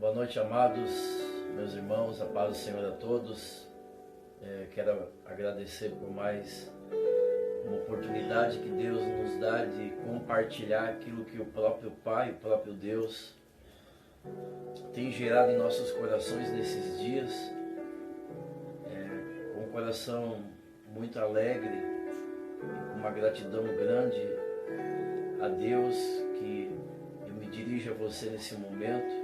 Boa noite, amados, meus irmãos, a paz do Senhor a todos. Quero agradecer por mais uma oportunidade que Deus nos dá de compartilhar aquilo que o próprio Pai, o próprio Deus tem gerado em nossos corações nesses dias. Com um coração muito alegre, com uma gratidão grande a Deus, que eu me dirijo a você nesse momento.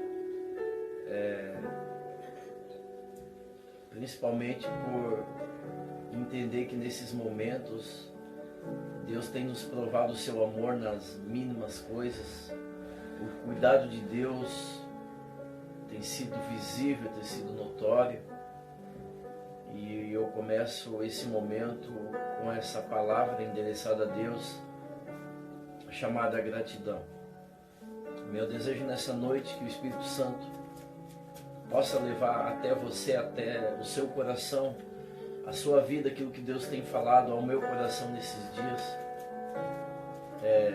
Principalmente por entender que nesses momentos Deus tem nos provado o seu amor nas mínimas coisas. O cuidado de Deus tem sido visível, tem sido notório. E eu começo esse momento com essa palavra endereçada a Deus, chamada gratidão. Meu desejo nessa noite é que o Espírito Santo possa levar até você, até o seu coração, a sua vida, aquilo que Deus tem falado ao meu coração nesses dias,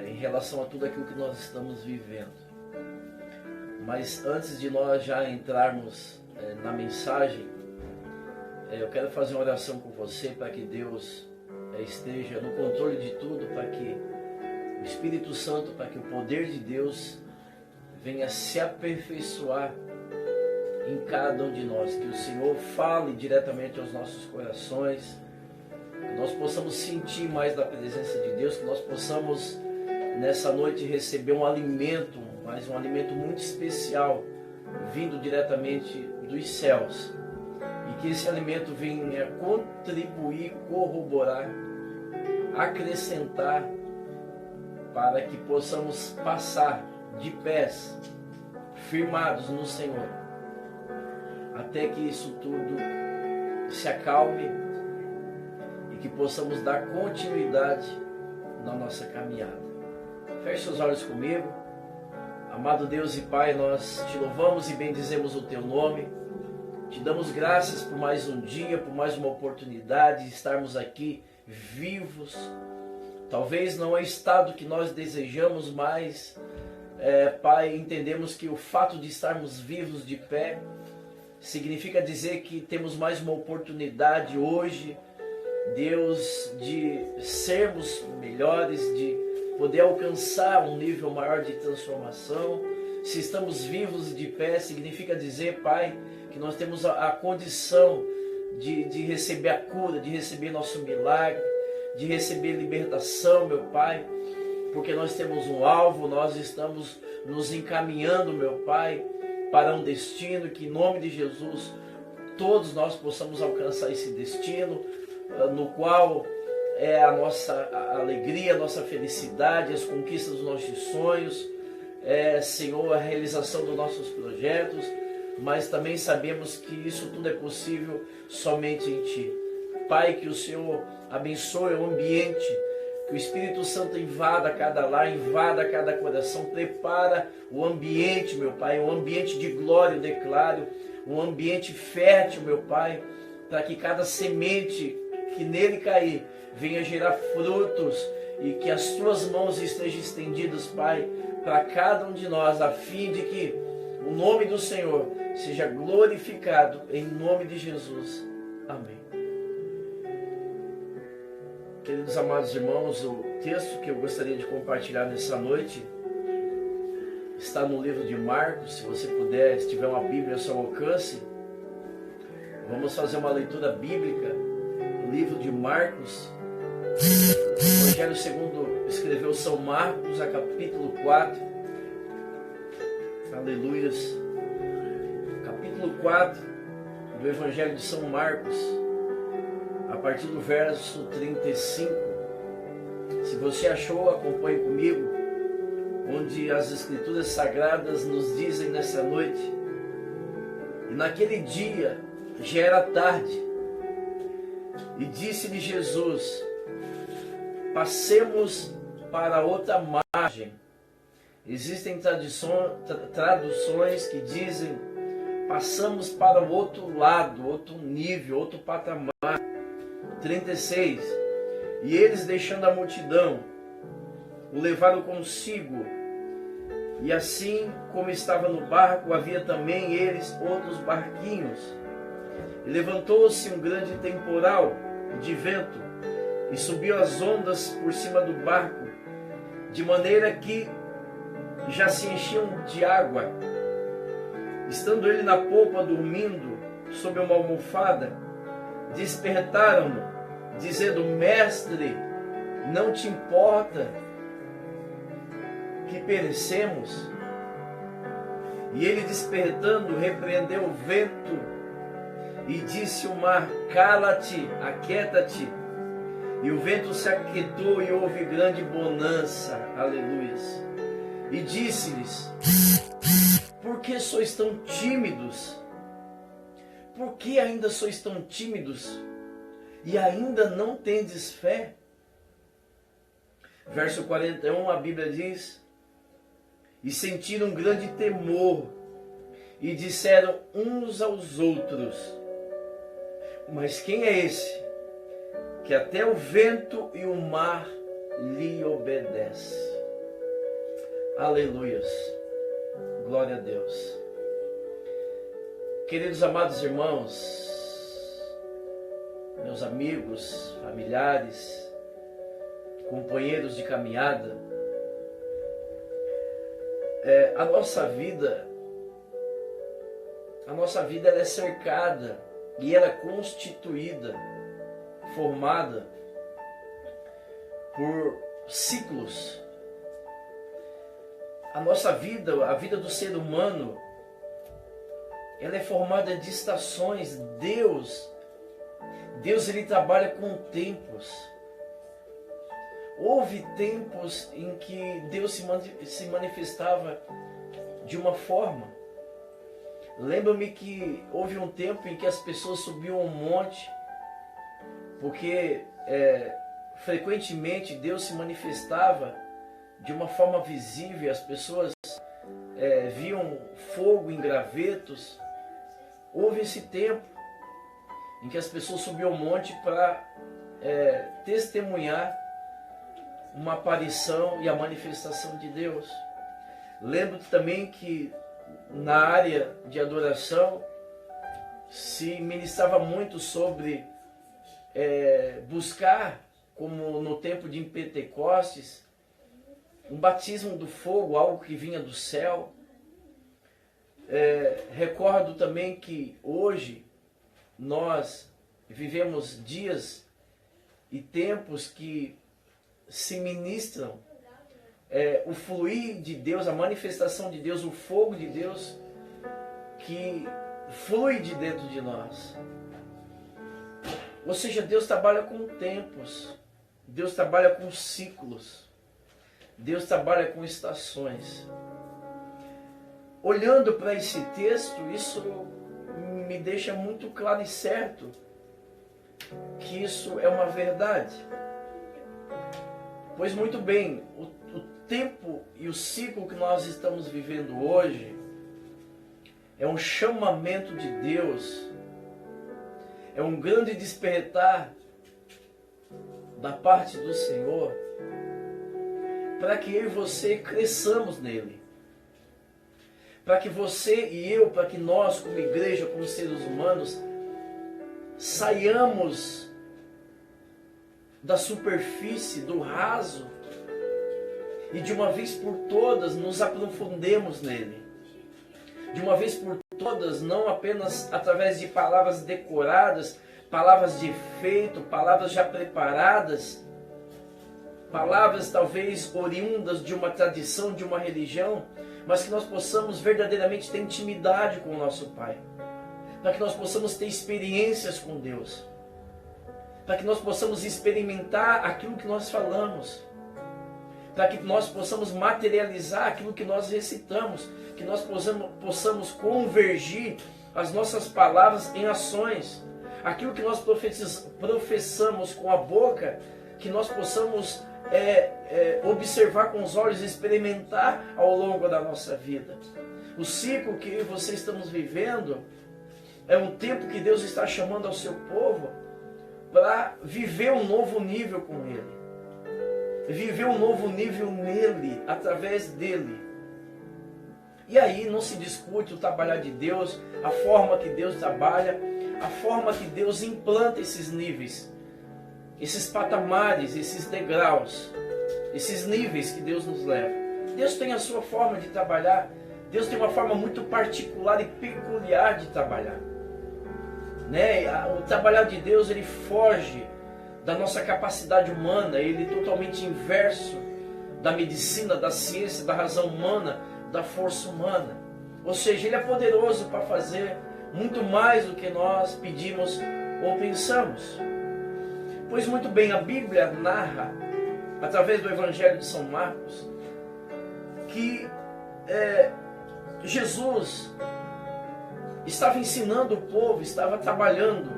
em relação a tudo aquilo que nós estamos vivendo. Mas antes de nós já entrarmos na mensagem, eu quero fazer uma oração com você para que Deus esteja no controle de tudo, para que o Espírito Santo, para que o poder de Deus venha se aperfeiçoar em cada um de nós, que o Senhor fale diretamente aos nossos corações, que nós possamos sentir mais da presença de Deus, que nós possamos nessa noite receber um alimento, mas um alimento muito especial, vindo diretamente dos céus, e que esse alimento venha contribuir, corroborar, acrescentar, para que possamos passar de pés, firmados no Senhor, até que isso tudo se acalme e que possamos dar continuidade na nossa caminhada. Feche seus olhos comigo. Amado Deus e Pai, nós te louvamos e bendizemos o teu nome. Te damos graças por mais um dia, por mais uma oportunidade de estarmos aqui vivos. Talvez não é o estado que nós desejamos, mas, Pai, entendemos que o fato de estarmos vivos de pé significa dizer que temos mais uma oportunidade hoje, Deus, de sermos melhores, de poder alcançar um nível maior de transformação. Se estamos vivos de pé, significa dizer, Pai, que nós temos a condição de receber a cura, de receber nosso milagre, de receber libertação, meu Pai, porque nós temos um alvo, nós estamos nos encaminhando, meu Pai, para um destino, que em nome de Jesus todos nós possamos alcançar esse destino, no qual é a nossa alegria, a nossa felicidade, as conquistas dos nossos sonhos, Senhor, a realização dos nossos projetos, mas também sabemos que isso tudo é possível somente em Ti. Pai, que o Senhor abençoe o ambiente, que o Espírito Santo invada cada lar, invada cada coração, prepara o ambiente, meu Pai, um ambiente de glória, eu declaro, um ambiente fértil, meu Pai, para que cada semente que nele cair venha gerar frutos e que as Tuas mãos estejam estendidas, Pai, para cada um de nós, a fim de que o nome do Senhor seja glorificado, em nome de Jesus. Amém. Queridos amados irmãos, o texto que eu gostaria de compartilhar nessa noite está no livro de Marcos. Se você puder, se tiver uma Bíblia ao seu alcance, vamos fazer uma leitura bíblica no livro de Marcos. O Evangelho segundo escreveu São Marcos, a capítulo 4. Aleluias. Capítulo 4 do Evangelho de São Marcos, a partir do verso 35. Se você achou, acompanhe comigo, onde as Escrituras Sagradas nos dizem nessa noite: e naquele dia já era tarde, e disse-lhe Jesus: passemos para outra margem. Existem traduções que dizem: passamos para o outro lado, outro nível, outro patamar. 36. E eles, deixando a multidão, o levaram consigo, E assim como estava no barco, havia também eles outros barquinhos. E levantou-se um grande temporal de vento, e subiu as ondas por cima do barco, de maneira que já se enchiam de água. Estando ele na polpa dormindo sob uma almofada, despertaram-no, dizendo: Mestre, não te importa que perecemos? E ele, despertando, repreendeu o vento e disse ao mar: Cala-te, aquieta-te. E o vento se aquietou e houve grande bonança. Aleluias. E disse-lhes: Por que sois tão tímidos? Por que ainda sois tão tímidos? E ainda não tendes fé? Verso 41, a Bíblia diz: E sentiram um grande temor, e disseram uns aos outros: Mas quem é esse, que até o vento e o mar lhe obedecem? Aleluias. Glória a Deus. Queridos amados irmãos, meus amigos, familiares, companheiros de caminhada, a nossa vida ela é cercada e ela é constituída, formada por ciclos. A nossa vida, a vida do ser humano, ela é formada de estações. Deus ele trabalha com tempos. Houve tempos em que Deus se manifestava de uma forma. Lembro-me que houve um tempo em que as pessoas subiam um monte, porque frequentemente Deus se manifestava de uma forma visível. As pessoas viam fogo em gravetos. Houve esse tempo em que as pessoas subiam um monte para testemunhar uma aparição e a manifestação de Deus. Lembro também que na área de adoração se ministrava muito sobre buscar, como no tempo de Pentecostes, um batismo do fogo, algo que vinha do céu. Recordo também que hoje nós vivemos dias e tempos que se ministram o fluir de Deus, a manifestação de Deus, o fogo de Deus que flui de dentro de nós. Ou seja, Deus trabalha com tempos, Deus trabalha com ciclos, Deus trabalha com estações. Olhando para esse texto, isso me deixa muito claro e certo que isso é uma verdade. Pois muito bem, o tempo e o ciclo que nós estamos vivendo hoje é um chamamento de Deus, é um grande despertar da parte do Senhor, para que eu e você cresçamos nele, para que você e eu, para que nós como igreja, como seres humanos, saiamos da superfície, do raso, e de uma vez por todas nos aprofundemos nele. De uma vez por todas, não apenas através de palavras decoradas, palavras de efeito, palavras já preparadas, palavras talvez oriundas de uma tradição, de uma religião, mas que nós possamos verdadeiramente ter intimidade com o nosso Pai, para que nós possamos ter experiências com Deus, para que nós possamos experimentar aquilo que nós falamos, para que nós possamos materializar aquilo que nós recitamos, que nós possamos convergir as nossas palavras em ações, aquilo que nós professamos com a boca, que nós possamos observar com os olhos, experimentar ao longo da nossa vida. O ciclo que eu e você estamos vivendo é um tempo que Deus está chamando ao seu povo para viver um novo nível com Ele. Viver um novo nível nele, através dele. E aí não se discute o trabalhar de Deus, a forma que Deus trabalha, a forma que Deus implanta esses níveis, esses patamares, esses degraus, esses níveis que Deus nos leva. Deus tem a sua forma de trabalhar, Deus tem uma forma muito particular e peculiar de trabalhar. Né? O trabalhar de Deus, ele foge da nossa capacidade humana, ele é totalmente inverso da medicina, da ciência, da razão humana, da força humana. Ou seja, ele é poderoso para fazer muito mais do que nós pedimos ou pensamos. Pois muito bem, a Bíblia narra, através do Evangelho de São Marcos, que Jesus estava ensinando o povo, estava trabalhando,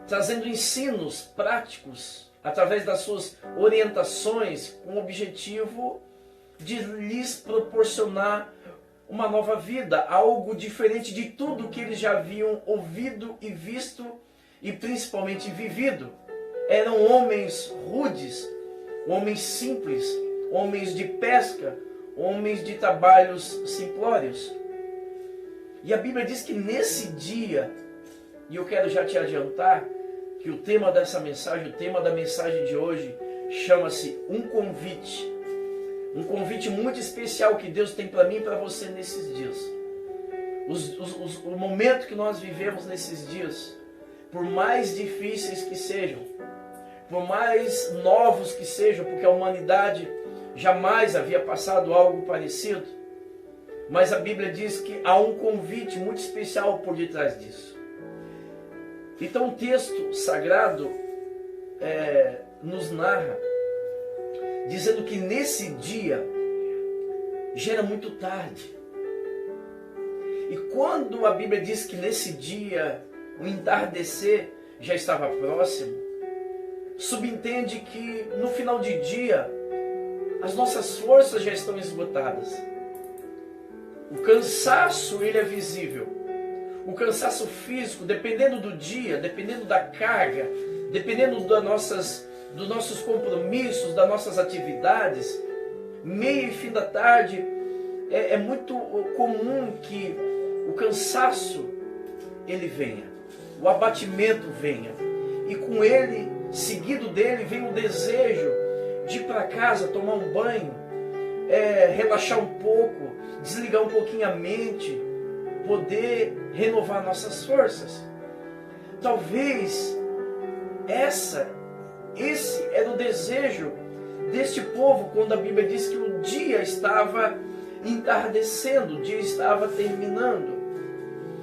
trazendo ensinos práticos, através das suas orientações, com o objetivo de lhes proporcionar uma nova vida, algo diferente de tudo que eles já haviam ouvido e visto e principalmente vivido. Eram homens rudes, homens simples, homens de pesca, homens de trabalhos simplórios. E a Bíblia diz que nesse dia, e eu quero já te adiantar, que o tema dessa mensagem, o tema da mensagem de hoje, chama-se um convite. Um convite muito especial que Deus tem para mim e para você nesses dias. O momento que nós vivemos nesses dias, por mais difíceis que sejam, por mais novos que sejam, porque a humanidade jamais havia passado algo parecido, mas a Bíblia diz que há um convite muito especial por detrás disso. Então o texto sagrado nos narra, dizendo que nesse dia já era muito tarde. E quando a Bíblia diz que nesse dia o entardecer já estava próximo, subentende que no final de dia as nossas forças já estão esgotadas. O cansaço, ele é visível. O cansaço físico, dependendo do dia, dependendo da carga, dependendo dos nossos compromissos, das nossas atividades, meio e fim da tarde, é muito comum que o cansaço ele venha, o abatimento venha, e com ele, seguido dele, vem o desejo de ir para casa, tomar um banho, relaxar um pouco, desligar um pouquinho a mente, poder renovar nossas forças. Talvez esse era o desejo deste povo quando a Bíblia diz que o dia estava entardecendo, o dia estava terminando.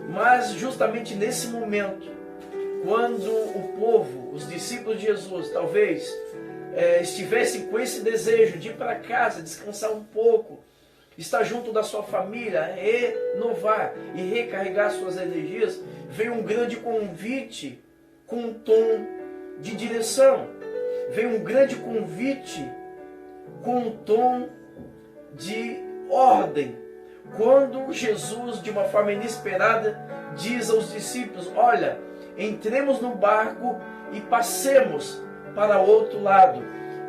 Mas justamente nesse momento, quando o povo, os discípulos de Jesus, talvez estivessem com esse desejo de ir para casa, descansar um pouco, estar junto da sua família, renovar e recarregar suas energias, veio um grande convite com um tom de direção. Veio um grande convite com um tom de ordem. Quando Jesus, de uma forma inesperada, diz aos discípulos: olha, entremos no barco e passemos para outro lado.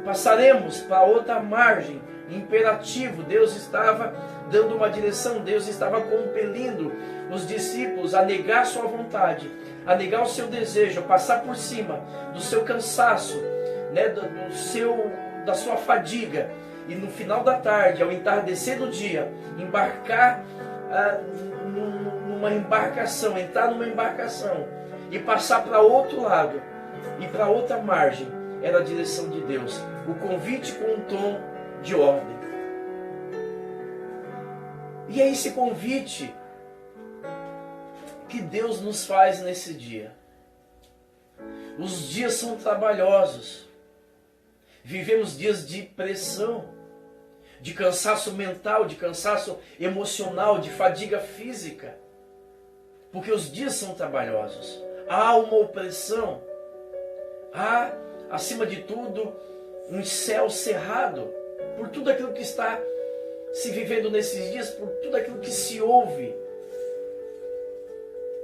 Passaremos para outra margem. Imperativo, Deus estava dando uma direção, Deus estava compelindo os discípulos a negar sua vontade, a negar o seu desejo, a passar por cima do seu cansaço, né, da sua fadiga, e no final da tarde, ao entardecer do dia, embarcar numa embarcação, entrar numa embarcação e passar para outro lado e para outra margem. Era a direção de Deus, o convite com um tom de ordem. E é esse convite que Deus nos faz nesse dia. Os dias são trabalhosos. Vivemos dias de pressão, de cansaço mental, de cansaço emocional, de fadiga física. Porque os dias são trabalhosos. Há uma opressão. Há, acima de tudo, um céu cerrado por tudo aquilo que está se vivendo nesses dias, por tudo aquilo que se ouve.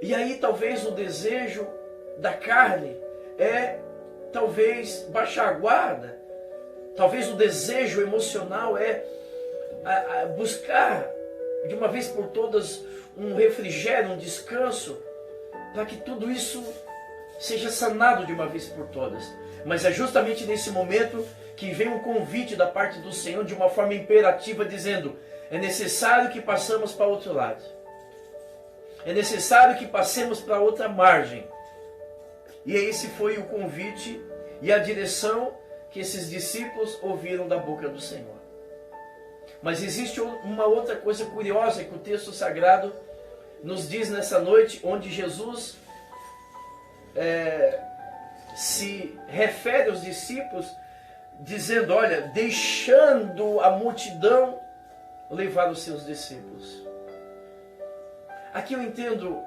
E aí talvez o desejo da carne talvez baixar a guarda. Talvez o desejo emocional buscar de uma vez por todas um refrigério, um descanso, para que tudo isso seja sanado de uma vez por todas. Mas é justamente nesse momento que vem um convite da parte do Senhor de uma forma imperativa, dizendo: é necessário que passemos para outro lado. É necessário que passemos para outra margem. E esse foi o convite e a direção que esses discípulos ouviram da boca do Senhor. Mas existe uma outra coisa curiosa que o texto sagrado nos diz nessa noite, onde Jesus se refere aos discípulos, dizendo: olha, deixando a multidão levar os seus discípulos. Aqui eu entendo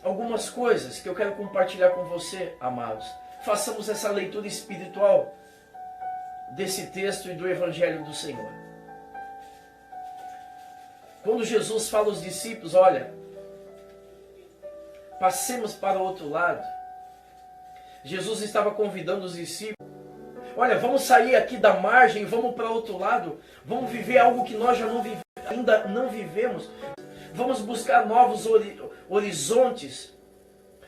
algumas coisas que eu quero compartilhar com você, amados. Façamos essa leitura espiritual desse texto e do Evangelho do Senhor. Quando Jesus fala aos discípulos: olha, passemos para o outro lado, Jesus estava convidando os discípulos: olha, vamos sair aqui da margem e vamos para o outro lado, vamos viver algo que nós já ainda não vivemos, vamos buscar novos horizontes,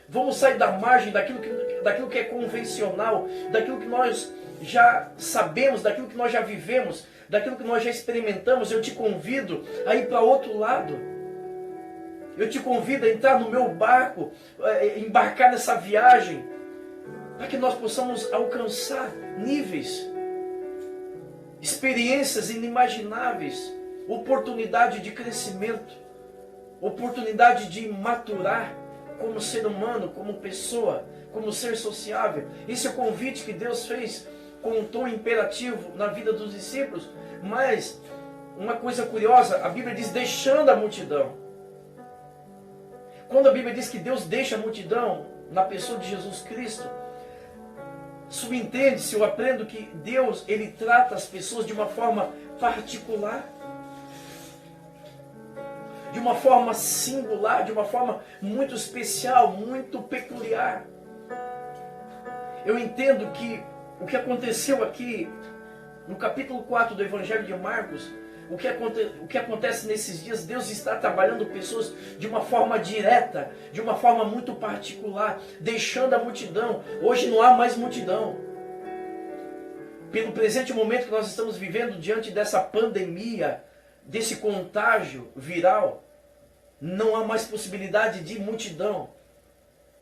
vamos sair da margem daquilo que é convencional, daquilo que nós já sabemos, daquilo que nós já vivemos, daquilo que nós já experimentamos. Eu te convido a ir para outro lado. Eu te convido a entrar no meu barco, embarcar nessa viagem, para que nós possamos alcançar níveis, experiências inimagináveis, oportunidade de crescimento, oportunidade de maturar como ser humano, como pessoa, como ser sociável. Esse é o convite que Deus fez com um tom imperativo na vida dos discípulos. Mas uma coisa curiosa, a Bíblia diz: deixando a multidão. Quando a Bíblia diz que Deus deixa a multidão na pessoa de Jesus Cristo, subentende-se, eu aprendo que Deus, Ele trata as pessoas de uma forma particular, de uma forma singular, de uma forma muito especial, muito peculiar. Eu entendo que o que aconteceu aqui no capítulo 4 do Evangelho de Marcos, o que acontece nesses dias, Deus está trabalhando pessoas de uma forma direta, de uma forma muito particular, deixando a multidão. Hoje não há mais multidão. Pelo presente momento que nós estamos vivendo, diante dessa pandemia, desse contágio viral, não há mais possibilidade de multidão.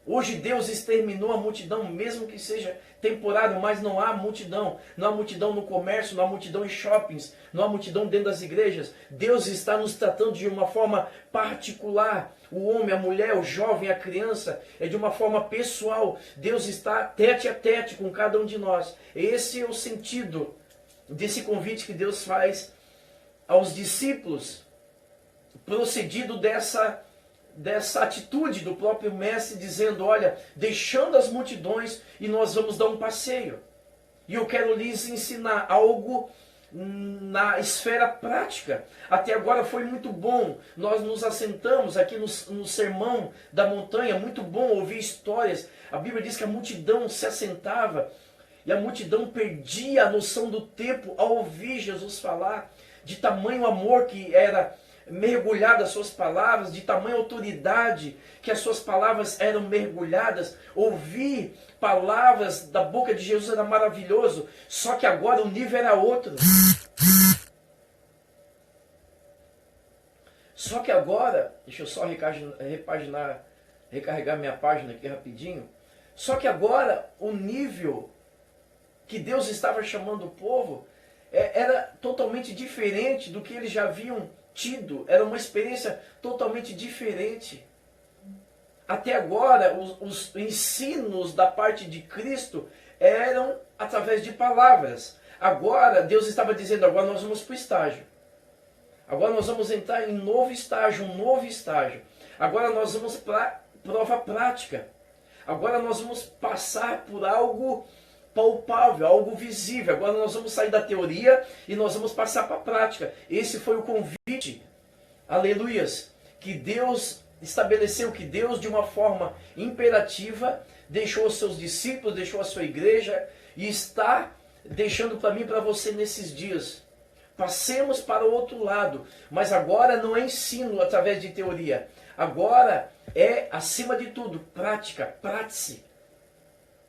Hoje Deus exterminou a multidão, mesmo que seja temporário, mas não há multidão. Não há multidão no comércio, não há multidão em shoppings, não há multidão dentro das igrejas. Deus está nos tratando de uma forma particular. O homem, a mulher, o jovem, a criança, é de uma forma pessoal. Deus está tete a tete com cada um de nós. Esse é o sentido desse convite que Deus faz aos discípulos, procedido dessa atitude do próprio mestre, dizendo: olha, deixando as multidões e nós vamos dar um passeio. E eu quero lhes ensinar algo na esfera prática. Até agora foi muito bom, nós nos assentamos aqui no sermão da montanha, muito bom ouvir histórias. A Bíblia diz que a multidão se assentava e a multidão perdia a noção do tempo ao ouvir Jesus falar, de tamanho amor que era mergulhado as suas palavras, de tamanha autoridade que as suas palavras eram mergulhadas. Ouvir palavras da boca de Jesus era maravilhoso, só que agora o nível era outro. Só que agora, deixa eu só recarregar minha página aqui rapidinho. Só que agora o nível que Deus estava chamando o povo era totalmente diferente do que eles já haviam tido. Era uma experiência totalmente diferente. Até agora, os ensinos da parte de Cristo eram através de palavras. Agora, Deus estava dizendo: agora nós vamos para o estágio. Agora nós vamos entrar em um novo estágio. Agora nós vamos para a prova prática. Agora nós vamos passar por algo palpável, algo visível. Agora nós vamos sair da teoria e nós vamos passar para a prática. Esse foi o convite, aleluias, que Deus estabeleceu, que Deus, de uma forma imperativa, deixou os seus discípulos, deixou a sua igreja e está deixando para mim e para você nesses dias. Passemos para o outro lado. Mas agora não é ensino através de teoria. Agora é, acima de tudo, prática, prátice.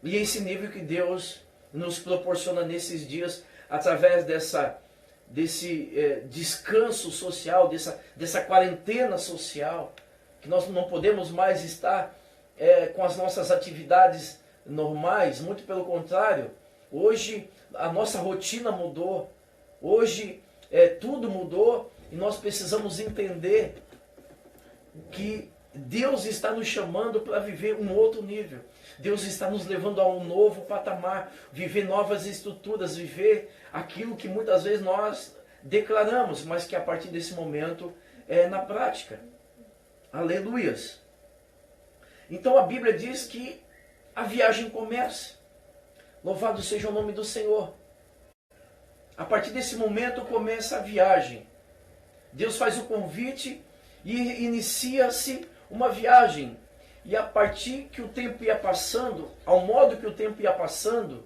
E é esse nível que Deus nos proporciona nesses dias, através desse descanso social, dessa quarentena social, que nós não podemos mais estar com as nossas atividades normais, muito pelo contrário. Hoje a nossa rotina mudou, hoje tudo mudou e nós precisamos entender que Deus está nos chamando para viver um outro nível. Deus está nos levando a um novo patamar, viver novas estruturas, viver aquilo que muitas vezes nós declaramos, mas que a partir desse momento é na prática. Aleluias! Então a Bíblia diz que a viagem começa. Louvado seja o nome do Senhor. A partir desse momento começa a viagem. Deus faz o convite e inicia-se uma viagem. E a partir que o tempo ia passando, ao modo que o tempo ia passando,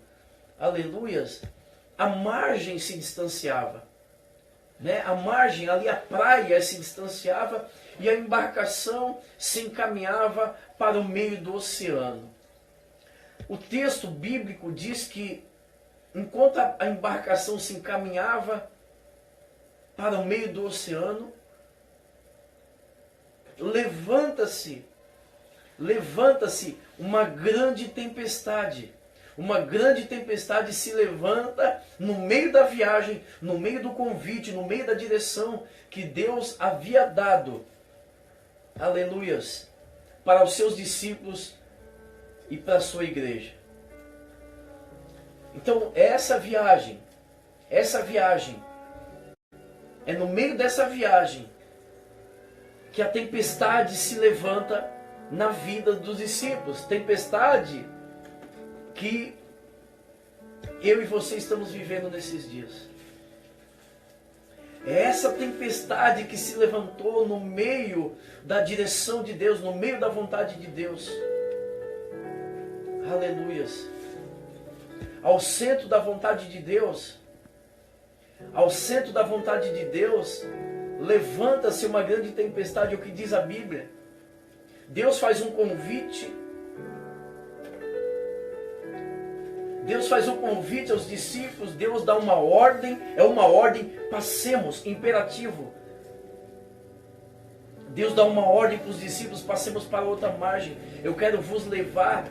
aleluias, a margem se distanciava. A margem, ali a praia se distanciava e a embarcação se encaminhava para o meio do oceano. O texto bíblico diz que enquanto a embarcação se encaminhava para o meio do oceano, levanta-se uma grande tempestade. Uma grande tempestade se levanta no meio da viagem, no meio do convite, no meio da direção que Deus havia dado, aleluias, para os seus discípulos e para a sua igreja. Então essa viagem, é no meio dessa viagem que a tempestade se levanta na vida dos discípulos. Tempestade que eu e você estamos vivendo nesses dias. É essa tempestade que se levantou no meio da direção de Deus, no meio da vontade de Deus. Aleluias. Ao centro da vontade de Deus, levanta-se uma grande tempestade, é o que diz a Bíblia. Deus faz um convite. Deus faz um convite aos discípulos, Deus dá uma ordem, passemos, imperativo. Deus dá uma ordem para os discípulos, passemos para outra margem. Eu quero vos levar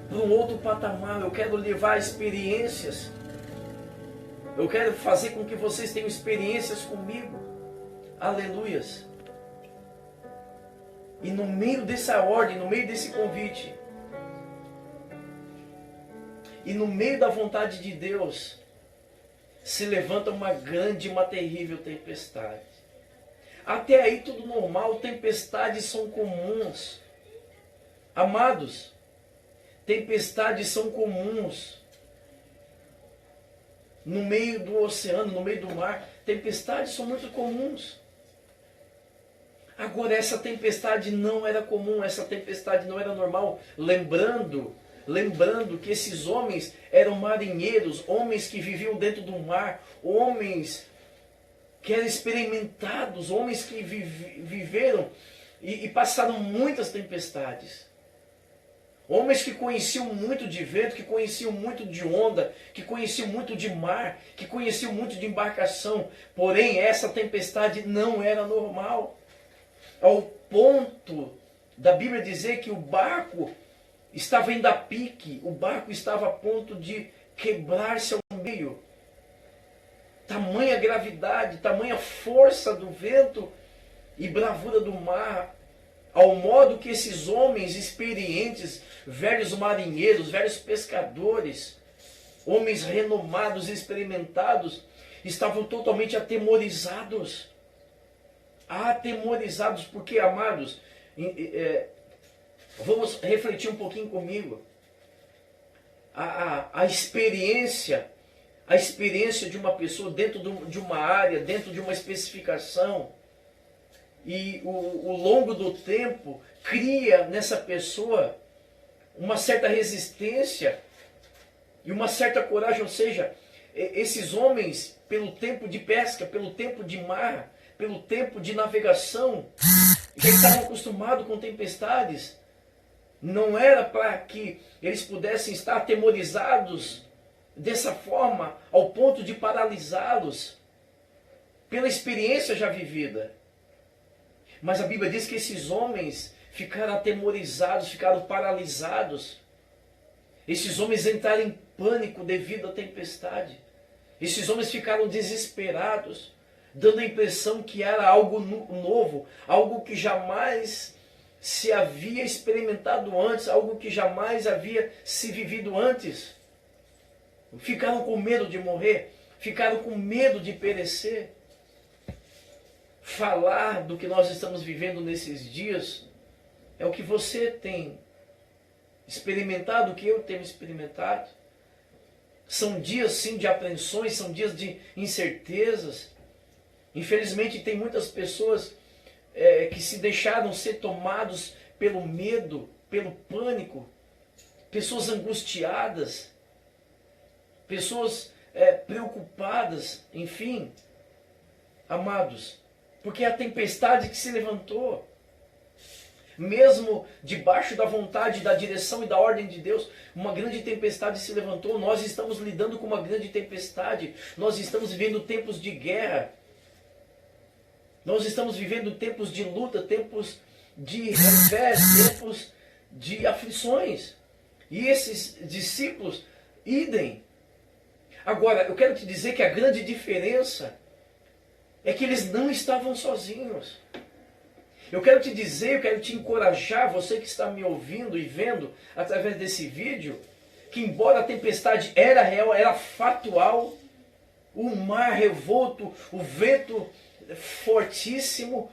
para um outro patamar, eu quero levar experiências. Eu quero fazer com que vocês tenham experiências comigo. Aleluias. E no meio dessa ordem, no meio desse convite, e no meio da vontade de Deus, se levanta uma grande, uma terrível tempestade. Até aí tudo normal, tempestades são comuns. Amados, tempestades são comuns. No meio do oceano, no meio do mar, tempestades são muito comuns. Agora essa tempestade não era comum, essa tempestade não era normal. Lembrando que esses homens eram marinheiros, homens que viviam dentro do mar, homens que eram experimentados, homens que viveram e passaram muitas tempestades. Homens que conheciam muito de vento, que conheciam muito de onda, que conheciam muito de mar, que conheciam muito de embarcação. Porém, essa tempestade não era normal. Ao ponto da Bíblia dizer que o barco estava indo a pique, o barco estava a ponto de quebrar-se ao meio. Tamanha gravidade, tamanha força do vento e bravura do mar, ao modo que esses homens experientes, velhos marinheiros, velhos pescadores, homens renomados, experimentados, estavam totalmente atemorizados. Atemorizados, porque, amados, vamos refletir um pouquinho comigo. A experiência de uma pessoa dentro de uma área, dentro de uma especificação, e o longo do tempo cria nessa pessoa uma certa resistência e uma certa coragem. Ou seja, esses homens pelo tempo de pesca, pelo tempo de mar, pelo tempo de navegação. Já estavam acostumados com tempestades. Não era para que eles pudessem estar atemorizados dessa forma, ao ponto de paralisá-los, pela experiência já vivida. Mas a Bíblia diz que esses homens ficaram atemorizados, ficaram paralisados. Esses homens entraram em pânico devido à tempestade. Esses homens ficaram desesperados, dando a impressão que era algo novo, algo que jamais se havia experimentado antes, algo que jamais havia se vivido antes. Ficaram com medo de morrer, ficaram com medo de perecer. Falar do que nós estamos vivendo nesses dias é o que você tem experimentado, o que eu tenho experimentado. São dias sim de apreensões, são dias de incertezas. Infelizmente tem muitas pessoas que se deixaram ser tomados pelo medo, pelo pânico, pessoas angustiadas, pessoas preocupadas, enfim, amados, porque é a tempestade que se levantou. Mesmo debaixo da vontade, da direção e da ordem de Deus, uma grande tempestade se levantou. Nós estamos lidando com uma grande tempestade. Nós estamos vivendo tempos de guerra. Nós estamos vivendo tempos de luta, tempos de revés, tempos de aflições. E esses discípulos, idem. Agora, eu quero te dizer que a grande diferença é que eles não estavam sozinhos. Eu quero te dizer, eu quero te encorajar, você que está me ouvindo e vendo através desse vídeo, que embora a tempestade era real, era fatual, o mar revolto, o vento fortíssimo,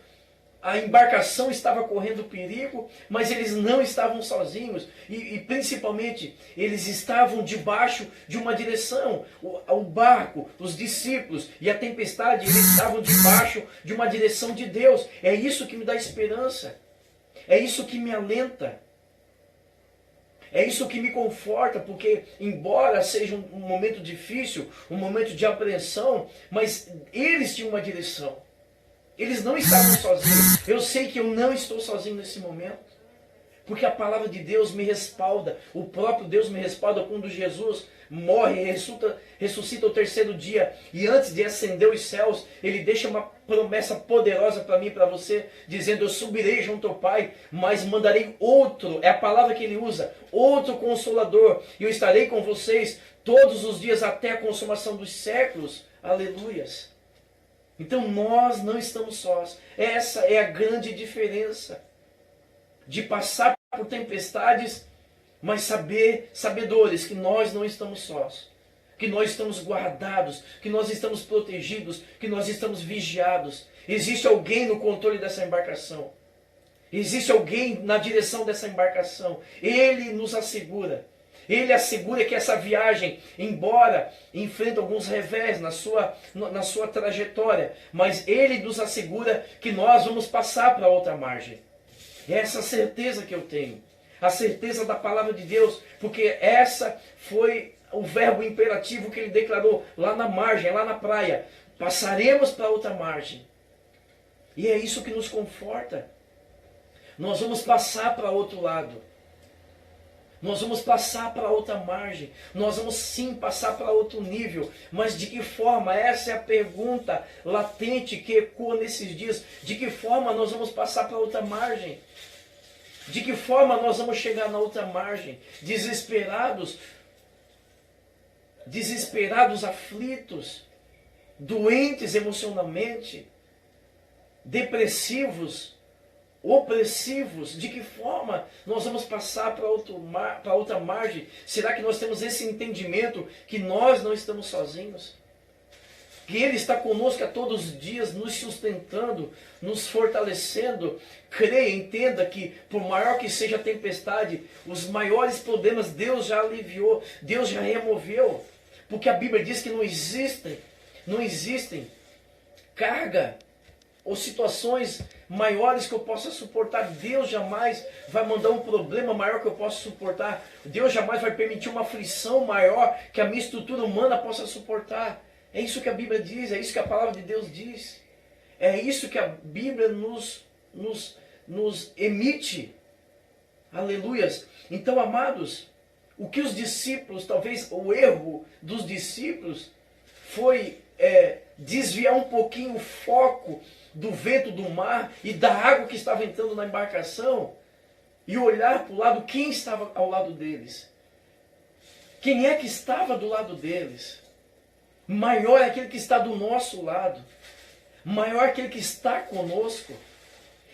a embarcação estava correndo perigo, mas eles não estavam sozinhos. E principalmente, eles estavam debaixo de uma direção. O barco, os discípulos e a tempestade, eles estavam debaixo de uma direção de Deus. É isso que me dá esperança. É isso que me alenta. É isso que me conforta, porque embora seja um momento difícil, um momento de apreensão, mas eles tinham uma direção. Eles não estavam sozinhos. Eu sei que eu não estou sozinho nesse momento, porque a palavra de Deus me respalda. O próprio Deus me respalda quando Jesus morre, ressuscita o terceiro dia. E antes de ascender os céus, Ele deixa uma promessa poderosa para mim e para você, dizendo: eu subirei junto ao Pai, mas mandarei outro, é a palavra que Ele usa, outro Consolador, e eu estarei com vocês todos os dias até a consumação dos séculos. Aleluias. Então nós não estamos sós. Essa é a grande diferença de passar por tempestades, mas sabedores que nós não estamos sós, que nós estamos guardados, que nós estamos protegidos, que nós estamos vigiados. Existe alguém no controle dessa embarcação. Existe alguém na direção dessa embarcação. Ele nos assegura. Ele assegura que essa viagem, embora enfrente alguns revés na sua trajetória, mas Ele nos assegura que nós vamos passar para outra margem. É essa certeza que eu tenho. A certeza da palavra de Deus, porque essa foi o verbo imperativo que Ele declarou lá na margem, lá na praia. Passaremos para outra margem. E é isso que nos conforta. Nós vamos passar para outro lado. Nós vamos passar para outra margem. Nós vamos sim passar para outro nível. Mas de que forma? Essa é a pergunta latente que ecoa nesses dias. De que forma nós vamos passar para outra margem? De que forma nós vamos chegar na outra margem? Desesperados, aflitos, doentes emocionalmente, depressivos, opressivos. De que forma nós vamos passar para outra margem? Será que nós temos esse entendimento que nós não estamos sozinhos? Que Ele está conosco a todos os dias, nos sustentando, nos fortalecendo. Creia, entenda que por maior que seja a tempestade, os maiores problemas Deus já aliviou, Deus já removeu. Porque a Bíblia diz que não existem carga ou situações maiores que eu possa suportar. Deus jamais vai mandar um problema maior que eu possa suportar. Deus jamais vai permitir uma aflição maior que a minha estrutura humana possa suportar. É isso que a Bíblia diz, é isso que a palavra de Deus diz. É isso que a Bíblia nos emite. Aleluias. Então, amados, o que os discípulos, talvez o erro dos discípulos foi desviar um pouquinho o foco do vento do mar e da água que estava entrando na embarcação e olhar para o lado, quem estava ao lado deles. Quem é que estava do lado deles? Maior é aquele que está do nosso lado. Maior é aquele que está conosco.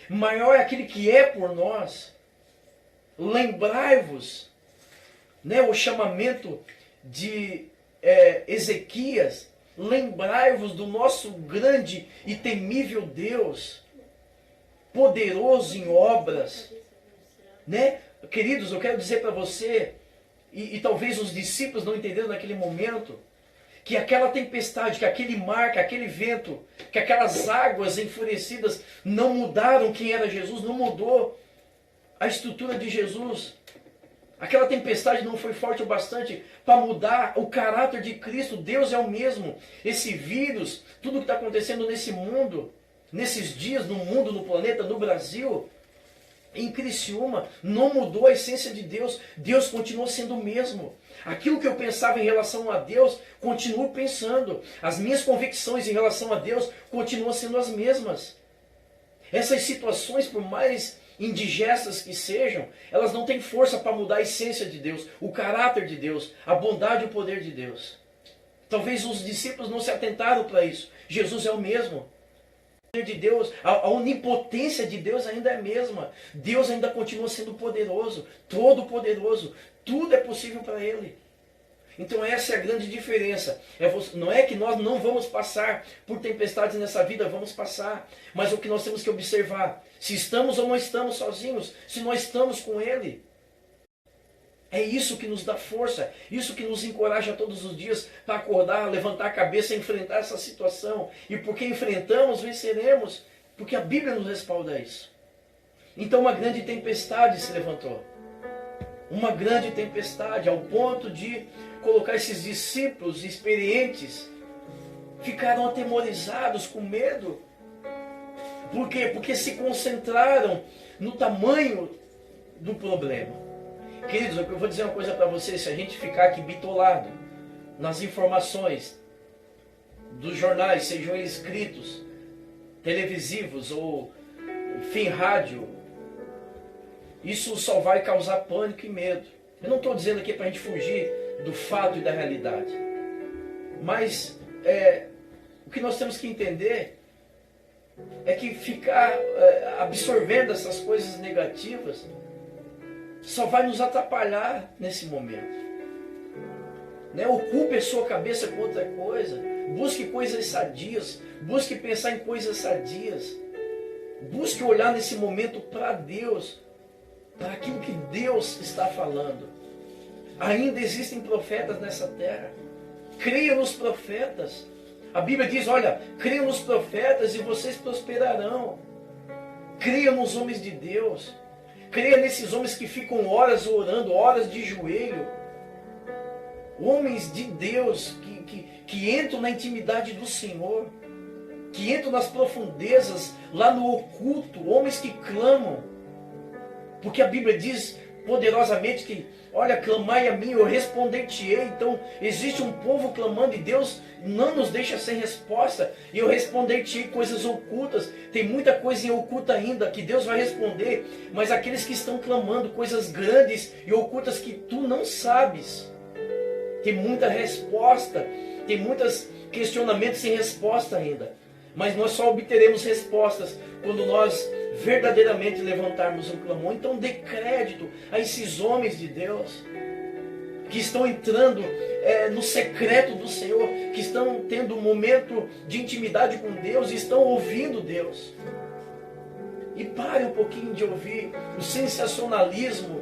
Maior é aquele que é por nós. Lembrai-vos, né, o chamamento de Ezequias. Lembrai-vos do nosso grande e temível Deus, poderoso em obras. Né? Queridos, eu quero dizer para você, e talvez os discípulos não entenderam naquele momento, que aquela tempestade, que aquele mar, que aquele vento, que aquelas águas enfurecidas não mudaram quem era Jesus, não mudou a estrutura de Jesus. Aquela tempestade não foi forte o bastante para mudar o caráter de Cristo. Deus é o mesmo. Esse vírus, tudo que está acontecendo nesse mundo, nesses dias, no mundo, no planeta, no Brasil, em Criciúma, não mudou a essência de Deus. Deus continua sendo o mesmo. Aquilo que eu pensava em relação a Deus, continuo pensando. As minhas convicções em relação a Deus continuam sendo as mesmas. Essas situações, por mais indigestas que sejam, elas não têm força para mudar a essência de Deus, o caráter de Deus, a bondade e o poder de Deus. Talvez os discípulos não se atentaram para isso. Jesus é o mesmo. O poder de Deus, a onipotência de Deus ainda é a mesma. Deus ainda continua sendo poderoso, todo poderoso. Tudo é possível para Ele. Então essa é a grande diferença. Não é que nós não vamos passar por tempestades nessa vida, vamos passar. Mas o que nós temos que observar, se estamos ou não estamos sozinhos, se nós estamos com Ele. É isso que nos dá força, isso que nos encoraja todos os dias para acordar, levantar a cabeça e enfrentar essa situação. E porque enfrentamos, venceremos, porque a Bíblia nos respalda isso. Então uma grande tempestade se levantou. Uma grande tempestade, ao ponto de colocar esses discípulos experientes, ficaram atemorizados, com medo. Por quê? Porque se concentraram no tamanho do problema. Queridos, eu vou dizer uma coisa para vocês, se a gente ficar aqui bitolado nas informações dos jornais, sejam eles escritos, televisivos ou, enfim, rádio, isso só vai causar pânico e medo. Eu não estou dizendo aqui para a gente fugir do fato e da realidade. Mas o que nós temos que entender é que ficar absorvendo essas coisas negativas só vai nos atrapalhar nesse momento. Né? Ocupe a sua cabeça com outra coisa. Busque coisas sadias. Busque pensar em coisas sadias. Busque olhar nesse momento para Deus, para aquilo que Deus está falando. Ainda existem profetas nessa terra. Creia nos profetas. A Bíblia diz, olha, creia nos profetas e vocês prosperarão. Creia nos homens de Deus. Creia nesses homens que ficam horas orando, horas de joelho. Homens de Deus que entram na intimidade do Senhor. Que entram nas profundezas, lá no oculto. Homens que clamam. Porque a Bíblia diz poderosamente que, olha, clamai a mim, eu responder-te-ei. Então, existe um povo clamando e Deus não nos deixa sem resposta. E eu responder-te-ei coisas ocultas. Tem muita coisa em oculta ainda que Deus vai responder. Mas aqueles que estão clamando coisas grandes e ocultas que tu não sabes. Tem muita resposta. Tem muitos questionamentos sem resposta ainda. Mas nós só obteremos respostas quando nós verdadeiramente levantarmos um clamor. Então dê crédito a esses homens de Deus que estão entrando no secreto do Senhor, que estão tendo um momento de intimidade com Deus e estão ouvindo Deus. E pare um pouquinho de ouvir o sensacionalismo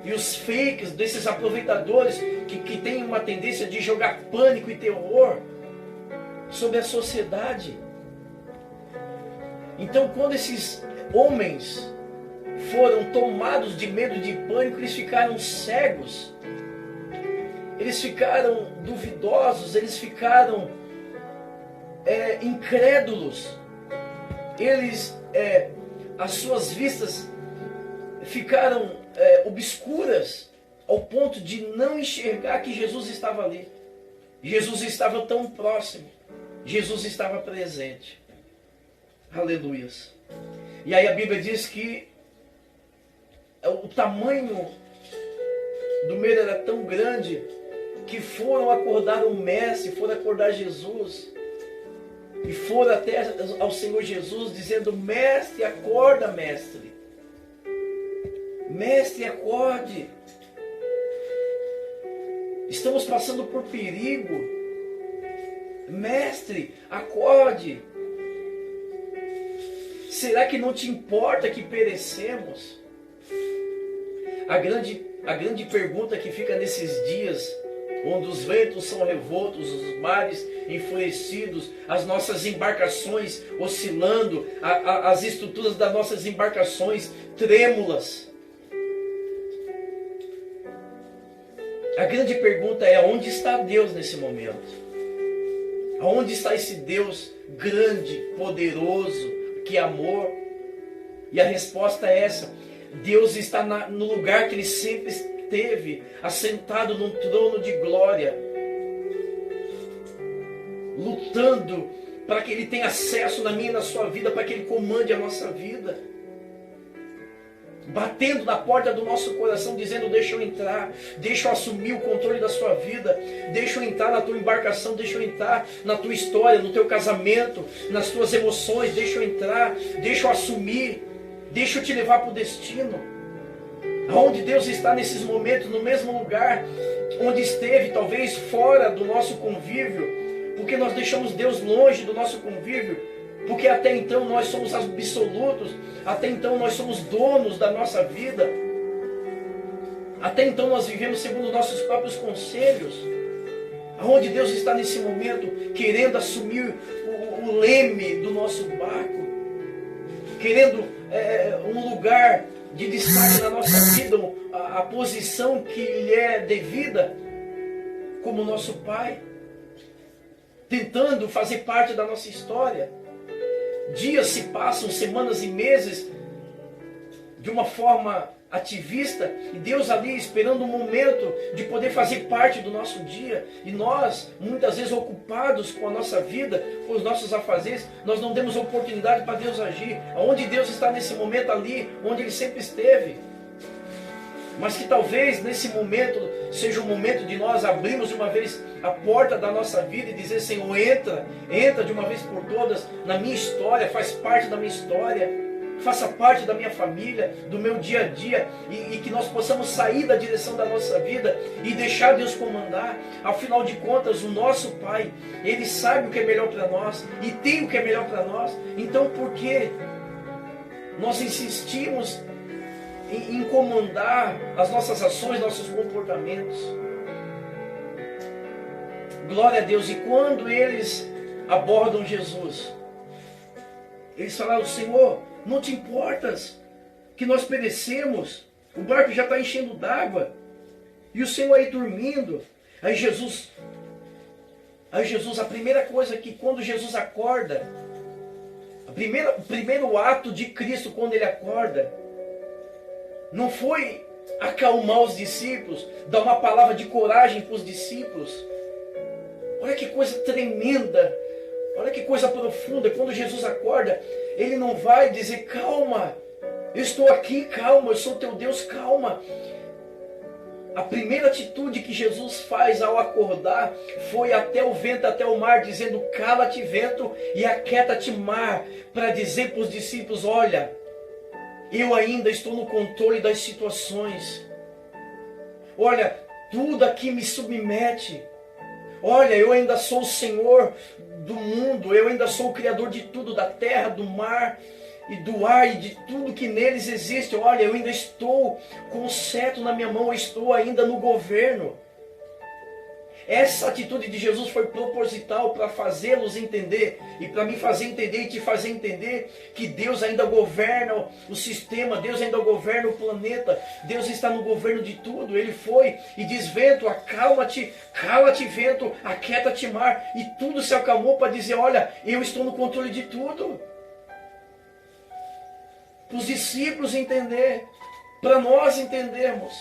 e os fakes desses aproveitadores que têm uma tendência de jogar pânico e terror sobre a sociedade. Então, quando esses homens foram tomados de medo e de pânico, eles ficaram cegos, eles ficaram duvidosos, eles ficaram incrédulos. As suas vistas ficaram obscuras ao ponto de não enxergar que Jesus estava ali. Jesus estava tão próximo. Jesus estava presente. Aleluia. E aí a Bíblia diz que o tamanho do medo era tão grande que foram acordar o Mestre, foram acordar Jesus. E foram até ao Senhor Jesus dizendo: Mestre, acorda, Mestre. Mestre, acorde. Estamos passando por perigo. Mestre, acorde. Será que não te importa que perecemos? A grande pergunta que fica nesses dias, onde os ventos são revoltos, os mares enfurecidos, as nossas embarcações oscilando, as estruturas das nossas embarcações trêmulas. A grande pergunta é: onde está Deus nesse momento? Aonde está esse Deus grande, poderoso, que é amor? E a resposta é essa: Deus está no lugar que Ele sempre esteve, assentado num trono de glória, lutando para que Ele tenha acesso na minha e na sua vida, para que Ele comande a nossa vida, batendo na porta do nosso coração, dizendo: deixa eu entrar, deixa eu assumir o controle da sua vida, deixa eu entrar na tua embarcação, deixa eu entrar na tua história, no teu casamento, nas tuas emoções, deixa eu entrar, deixa eu assumir, deixa eu te levar para o destino. Aonde Deus está nesses momentos, no mesmo lugar onde esteve, talvez fora do nosso convívio, porque nós deixamos Deus longe do nosso convívio, porque até então nós somos absolutos, até então nós somos donos da nossa vida, até então nós vivemos segundo nossos próprios conselhos. Aonde Deus está nesse momento, querendo assumir o leme do nosso barco, querendo um lugar de destaque na nossa vida, a posição que lhe é devida, como nosso Pai, tentando fazer parte da nossa história. Dias se passam, semanas e meses, de uma forma ativista, e Deus ali esperando um momento de poder fazer parte do nosso dia, e nós, muitas vezes ocupados com a nossa vida, com os nossos afazeres, nós não demos oportunidade para Deus agir. Aonde Deus está nesse momento? Ali onde Ele sempre esteve. Mas que talvez nesse momento seja o momento de nós abrirmos de uma vez a porta da nossa vida e dizer: Senhor, entra de uma vez por todas na minha história, faz parte da minha história, faça parte da minha família, do meu dia a dia, e que nós possamos sair da direção da nossa vida e deixar Deus comandar. Afinal de contas, o nosso Pai, Ele sabe o que é melhor para nós e tem o que é melhor para nós. Então por que nós insistimos em comandar as nossas ações, nossos comportamentos? Glória a Deus. E quando eles abordam Jesus, eles falaram: Senhor, não te importas que nós perecemos? O barco já está enchendo d'água e o Senhor aí dormindo. Aí Jesus, a primeira coisa que quando Jesus acorda, o primeiro ato de Cristo quando Ele acorda, não foi acalmar os discípulos, dar uma palavra de coragem para os discípulos. Olha que coisa tremenda, olha que coisa profunda. Quando Jesus acorda, Ele não vai dizer: calma, eu estou aqui, calma, eu sou teu Deus, calma. A primeira atitude que Jesus faz ao acordar foi até o vento, até o mar, dizendo: cala-te, vento, e aquieta-te, mar, para dizer para os discípulos: olha, eu ainda estou no controle das situações. Olha, tudo aqui me submete. Olha, eu ainda sou o Senhor do mundo, eu ainda sou o Criador de tudo, da terra, do mar e do ar e de tudo que neles existe. Olha, eu ainda estou com o cetro na minha mão, eu estou ainda no governo. essa atitude de Jesus foi proposital para fazê-los entender, e para me fazer entender e te fazer entender, que Deus ainda governa o sistema, Deus ainda governa o planeta, Deus está no governo de tudo. Ele foi e diz: vento, acalma-te, cala-te vento, aquieta-te mar, e tudo se acalmou para dizer: olha, eu estou no controle de tudo. Para os discípulos entender, para nós entendermos.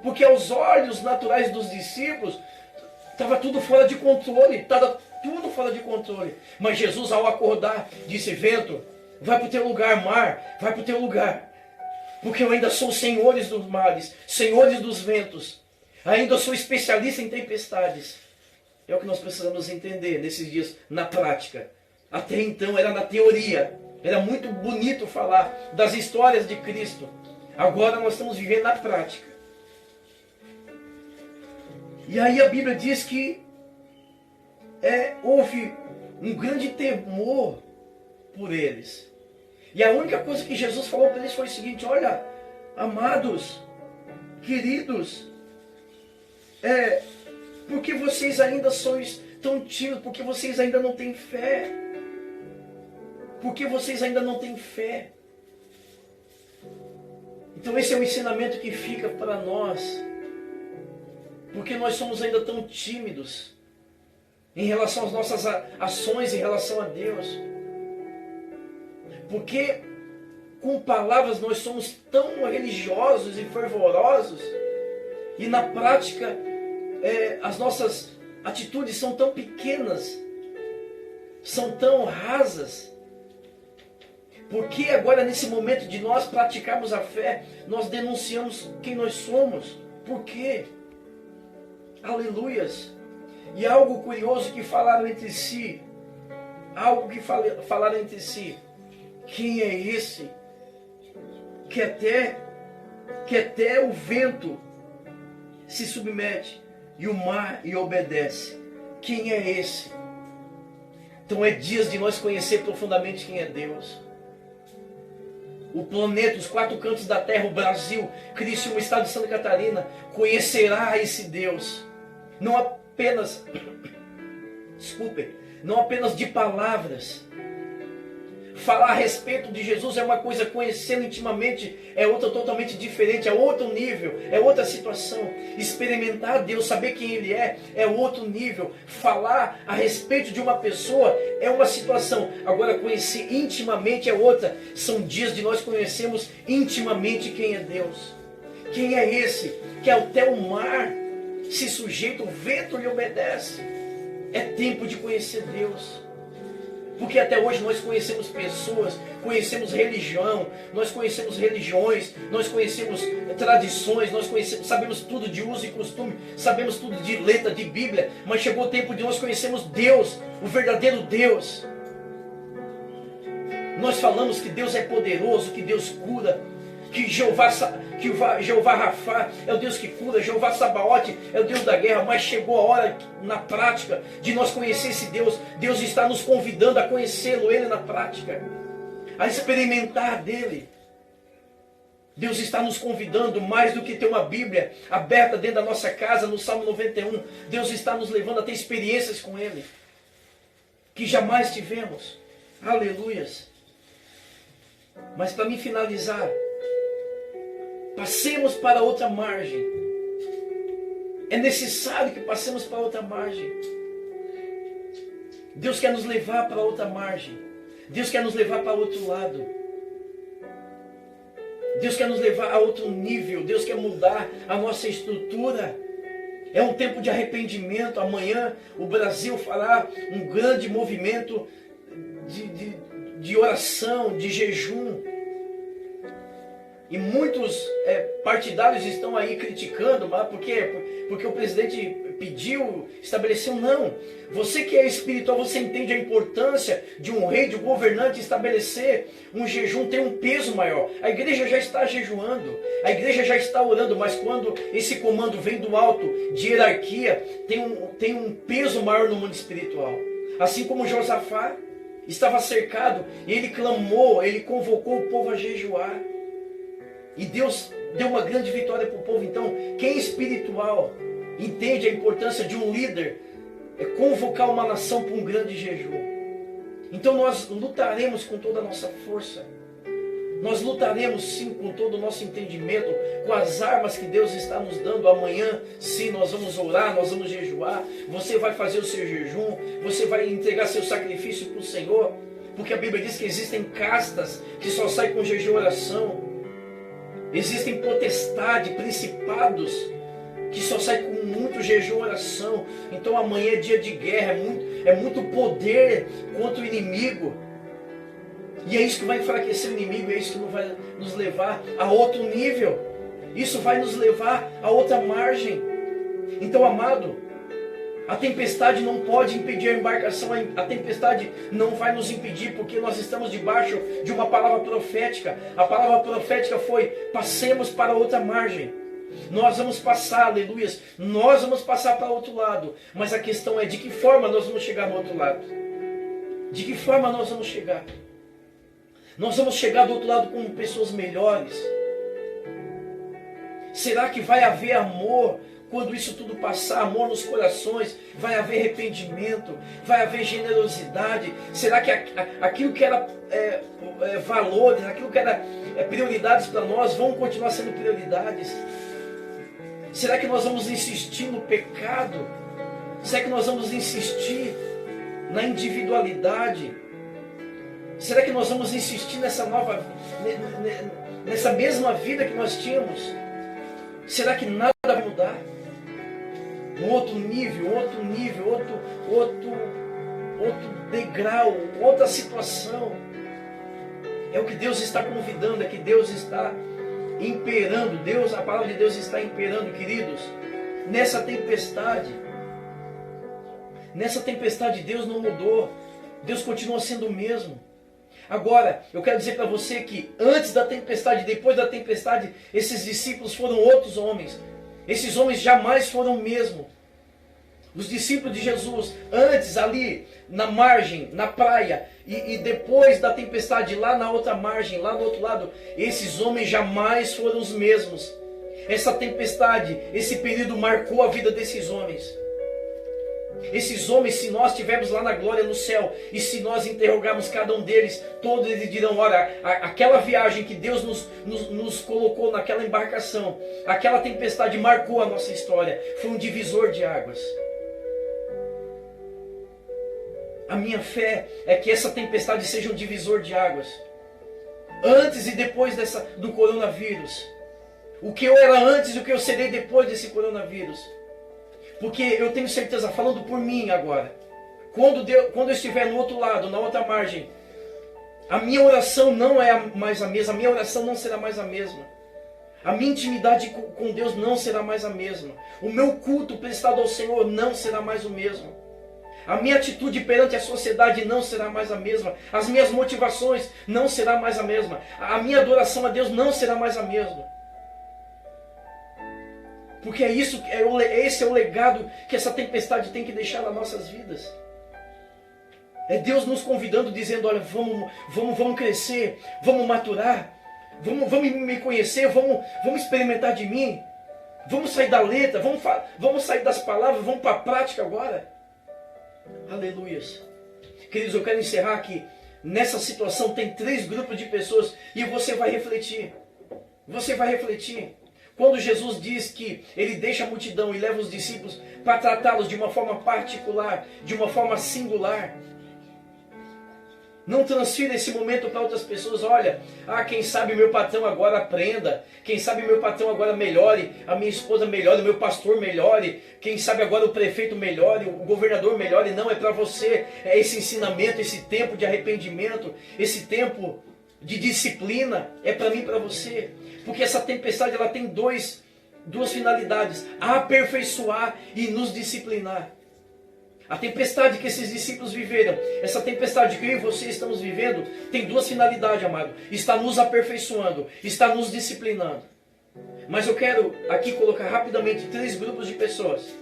Porque aos olhos naturais dos discípulos, estava tudo fora de controle, estava tudo fora de controle. Mas Jesus, ao acordar, disse: vento, vai para o teu lugar, mar, vai para o teu lugar. Porque eu ainda sou senhores dos mares, senhores dos ventos. Ainda sou especialista em tempestades. É o que nós precisamos entender nesses dias, na prática. Até então era na teoria. Era muito bonito falar das histórias de Cristo. Agora nós estamos vivendo na prática. E aí a Bíblia diz que houve um grande temor por eles. E a única coisa que Jesus falou para eles foi o seguinte: olha, amados, queridos, porque vocês ainda sois tão tímidos, porque vocês ainda não têm fé. Porque vocês ainda não têm fé. Então esse é o ensinamento que fica para nós. Porque nós somos ainda tão tímidos em relação às nossas ações em relação a Deus. Porque com palavras nós somos tão religiosos e fervorosos, e na prática as nossas atitudes são tão pequenas, são tão rasas. Porque agora, nesse momento de nós praticarmos a fé, nós denunciamos quem nós somos. Por quê? Aleluias. E algo curioso que falaram entre si. Falaram entre si. Quem é esse que até o vento se submete e o mar lhe obedece? Quem é esse? Então é dias de nós conhecer profundamente quem é Deus. O planeta, os 4 cantos da terra, o Brasil, Cristo, o estado de Santa Catarina, conhecerá esse Deus. Não apenas, não apenas de palavras. Falar a respeito de Jesus é uma coisa, conhecendo intimamente é outra totalmente diferente, é outro nível, é outra situação. Experimentar Deus, saber quem Ele é outro nível. Falar a respeito de uma pessoa é uma situação. Agora, conhecer intimamente é outra. São dias de nós conhecermos intimamente quem é Deus. Quem é esse que até o mar se sujeita, o vento lhe obedece. É tempo de conhecer Deus. Porque até hoje nós conhecemos pessoas, conhecemos religião, nós conhecemos religiões, nós conhecemos tradições, sabemos tudo de uso e costume, sabemos tudo de letra, de Bíblia, mas chegou o tempo de nós conhecermos Deus, o verdadeiro Deus. Nós falamos que Deus é poderoso, que Deus cura, que Jeová Rafá é o Deus que cura, Jeová Sabaote é o Deus da guerra, mas chegou a hora, na prática, de nós conhecer esse Deus. Deus está nos convidando a conhecê-lo, Ele na prática, a experimentar dEle. Deus está nos convidando, mais do que ter uma Bíblia aberta dentro da nossa casa, no Salmo 91, Deus está nos levando a ter experiências com Ele, que jamais tivemos. Aleluias. Mas para me finalizar, passemos para outra margem. É necessário que passemos para outra margem. Deus quer nos levar para outra margem. Deus quer nos levar para outro lado. Deus quer nos levar a outro nível. Deus quer mudar a nossa estrutura. É um tempo de arrependimento. Amanhã o Brasil fará um grande movimento de oração, de jejum. E muitos partidários estão aí criticando, mas por quê? Porque o presidente pediu, estabeleceu. Não. Você que é espiritual, você entende a importância de um rei, de um governante estabelecer um jejum, tem um peso maior. A igreja já está jejuando, a igreja já está orando, mas quando esse comando vem do alto, de hierarquia, tem um peso maior no mundo espiritual. Assim como Josafá estava cercado, e ele clamou, ele convocou o povo a jejuar. E Deus deu uma grande vitória para o povo. Então, quem é espiritual entende a importância de um líder convocar uma nação para um grande jejum. Então nós lutaremos com toda a nossa força. Nós lutaremos sim com todo o nosso entendimento, com as armas que Deus está nos dando. Amanhã sim nós vamos orar, nós vamos jejuar. Você vai fazer o seu jejum, você vai entregar seu sacrifício para o Senhor. Porque a Bíblia diz que existem castas que só saem com jejum e oração. Existem potestade, principados que só saem com muito jejum e oração. Então amanhã é dia de guerra, é muito poder contra o inimigo. E é isso que vai enfraquecer o inimigo, é isso que vai nos levar a outro nível. Isso vai nos levar a outra margem. Então, amado, a tempestade não pode impedir a embarcação, a tempestade não vai nos impedir, porque nós estamos debaixo de uma palavra profética. A palavra profética foi: passemos para outra margem. Nós vamos passar, aleluias, nós vamos passar para outro lado. Mas a questão é: de que forma nós vamos chegar no outro lado? De que forma nós vamos chegar? Nós vamos chegar do outro lado como pessoas melhores? Será que vai haver amor quando isso tudo passar? Amor nos corações? Vai haver arrependimento? Vai haver generosidade? Será que aquilo que era valores, aquilo que era prioridades para nós, vão continuar sendo prioridades? Será que nós vamos insistir no pecado? Será que nós vamos insistir na individualidade? Será que nós vamos insistir nessa mesma vida que nós tínhamos? Será que nada vai mudar? Um outro nível, outro degrau, outra situação. É o que Deus está convidando, é que Deus está imperando. A palavra de Deus está imperando, queridos. Nessa tempestade Deus não mudou. Deus continua sendo o mesmo. Agora, eu quero dizer para você que antes da tempestade, depois da tempestade, esses discípulos foram outros homens. Esses homens jamais foram o mesmo. Os discípulos de Jesus, antes ali na margem, na praia, e depois da tempestade lá na outra margem, lá do outro lado, esses homens jamais foram os mesmos. Essa tempestade, esse período marcou a vida desses homens. Esses homens, se nós estivermos lá na glória no céu, e se nós interrogarmos cada um deles, todos eles dirão: olha, aquela viagem que Deus nos colocou naquela embarcação, aquela tempestade marcou a nossa história, foi um divisor de águas. A minha fé é que essa tempestade seja um divisor de águas. Antes e depois do coronavírus. O que eu era antes e o que eu serei depois desse coronavírus. Porque eu tenho certeza, falando por mim agora, quando eu estiver no outro lado, na outra margem, a minha oração não é mais a mesma, a minha oração não será mais a mesma. A minha intimidade com Deus não será mais a mesma. O meu culto prestado ao Senhor não será mais o mesmo. A minha atitude perante a sociedade não será mais a mesma. As minhas motivações não será mais a mesma. A minha adoração a Deus não será mais a mesma. Porque esse é o legado que essa tempestade tem que deixar nas nossas vidas. É Deus nos convidando, dizendo: olha, vamos crescer, vamos maturar, vamos me conhecer, vamos experimentar de mim, vamos sair da letra, vamos sair das palavras, vamos para a prática agora. Aleluias. Queridos, eu quero encerrar aqui. Nessa situação tem 3 grupos de pessoas e você vai refletir. Você vai refletir. Quando Jesus diz que Ele deixa a multidão e leva os discípulos para tratá-los de uma forma particular, de uma forma singular. Não transfira esse momento para outras pessoas. Olha, quem sabe meu patrão agora aprenda. Quem sabe meu patrão agora melhore. A minha esposa melhore, o meu pastor melhore. Quem sabe agora o prefeito melhore, o governador melhore. Não, é para você. É esse ensinamento, esse tempo de arrependimento, esse tempo de disciplina. É para mim e para você. Porque essa tempestade ela tem duas finalidades: aperfeiçoar e nos disciplinar. A tempestade que esses discípulos viveram, essa tempestade que eu e você estamos vivendo, tem 2 finalidades, amado. Está nos aperfeiçoando, está nos disciplinando. Mas eu quero aqui colocar rapidamente 3 grupos de pessoas.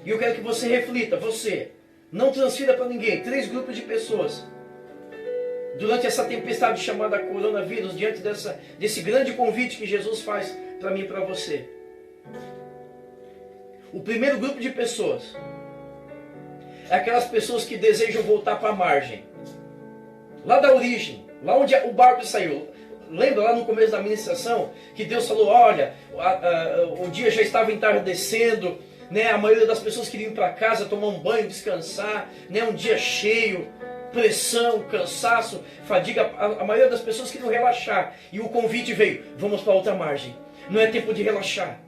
E eu quero que você reflita, você, não transfira para ninguém, 3 grupos de pessoas. Durante essa tempestade chamada coronavírus, diante desse grande convite que Jesus faz para mim e para você. O primeiro grupo de pessoas é aquelas pessoas que desejam voltar para a margem, lá da origem, lá onde o barco saiu. Lembra lá no começo da ministração que Deus falou, olha, o dia já estava entardecendo, né? A maioria das pessoas queriam ir para casa, tomar um banho, descansar, né? Um dia cheio, pressão, cansaço, fadiga. A maioria das pessoas queriam relaxar. E o convite veio, vamos para outra margem. Não é tempo de relaxar.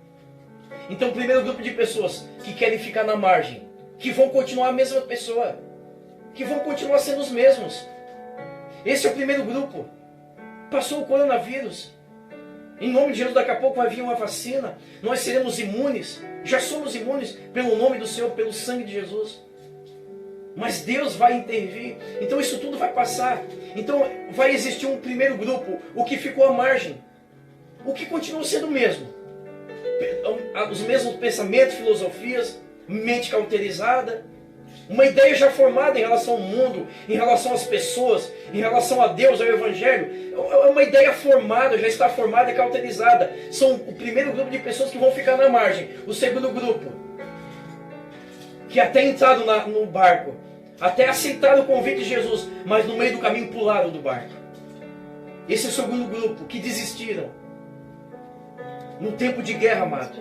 Então o primeiro grupo de pessoas que querem ficar na margem, que vão continuar a mesma pessoa, que vão continuar sendo os mesmos. Esse é o primeiro grupo. Passou o coronavírus. Em nome de Jesus, daqui a pouco vai vir uma vacina. Nós seremos imunes. Já somos imunes pelo nome do Senhor, pelo sangue de Jesus. Mas Deus vai intervir. Então isso tudo vai passar. Então vai existir um primeiro grupo, o que ficou à margem. O que continua sendo o mesmo. Os mesmos pensamentos, filosofias, mente cauterizada. Uma ideia já formada em relação ao mundo, em relação às pessoas, em relação a Deus, ao Evangelho. É uma ideia formada, já está formada e cauterizada. São o primeiro grupo de pessoas que vão ficar na margem. O segundo grupo, que até entraram no barco, até aceitaram o convite de Jesus, mas no meio do caminho pularam do barco. Esse é o segundo grupo, que desistiram. No tempo de guerra, amado,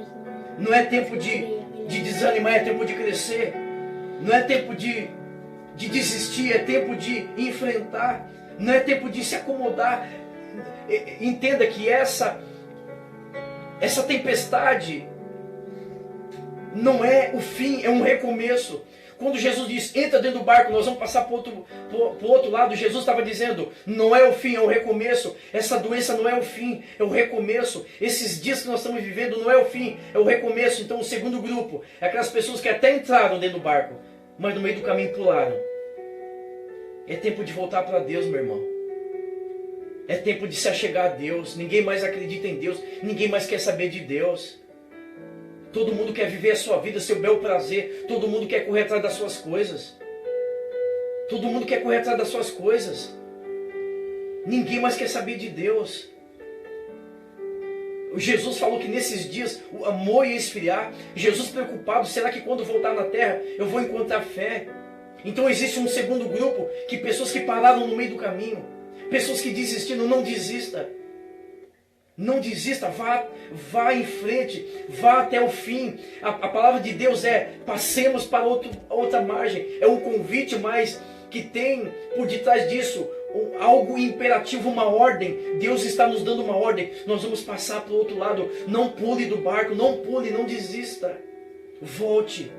não é tempo de desanimar, é tempo de crescer. Não é tempo de desistir, é tempo de enfrentar. Não é tempo de se acomodar. Entenda que essa tempestade não é o fim, é um recomeço. Quando Jesus diz, entra dentro do barco, nós vamos passar para o outro lado, Jesus estava dizendo, não é o fim, é o recomeço. Essa doença não é o fim, é o recomeço. Esses dias que nós estamos vivendo não é o fim, é o recomeço. Então o segundo grupo é aquelas pessoas que até entraram dentro do barco, mas no meio do caminho pularam. É tempo de voltar para Deus, meu irmão. É tempo de se achegar a Deus. Ninguém mais acredita em Deus, ninguém mais quer saber de Deus. Todo mundo quer viver a sua vida, seu bel prazer. Todo mundo quer correr atrás das suas coisas. Todo mundo quer correr atrás das suas coisas. Ninguém mais quer saber de Deus. Jesus falou que nesses dias o amor ia esfriar. Jesus preocupado, será que quando voltar na terra eu vou encontrar fé? Então existe um segundo grupo, que pessoas que pararam no meio do caminho. Pessoas que desistiram, não desista. Não desista, vá em frente, vá até o fim. A palavra de Deus é, passemos para outra margem. É um convite, mas que tem por detrás disso algo imperativo, uma ordem. Deus está nos dando uma ordem. Nós vamos passar para o outro lado. Não pule do barco, não pule, não desista. Volte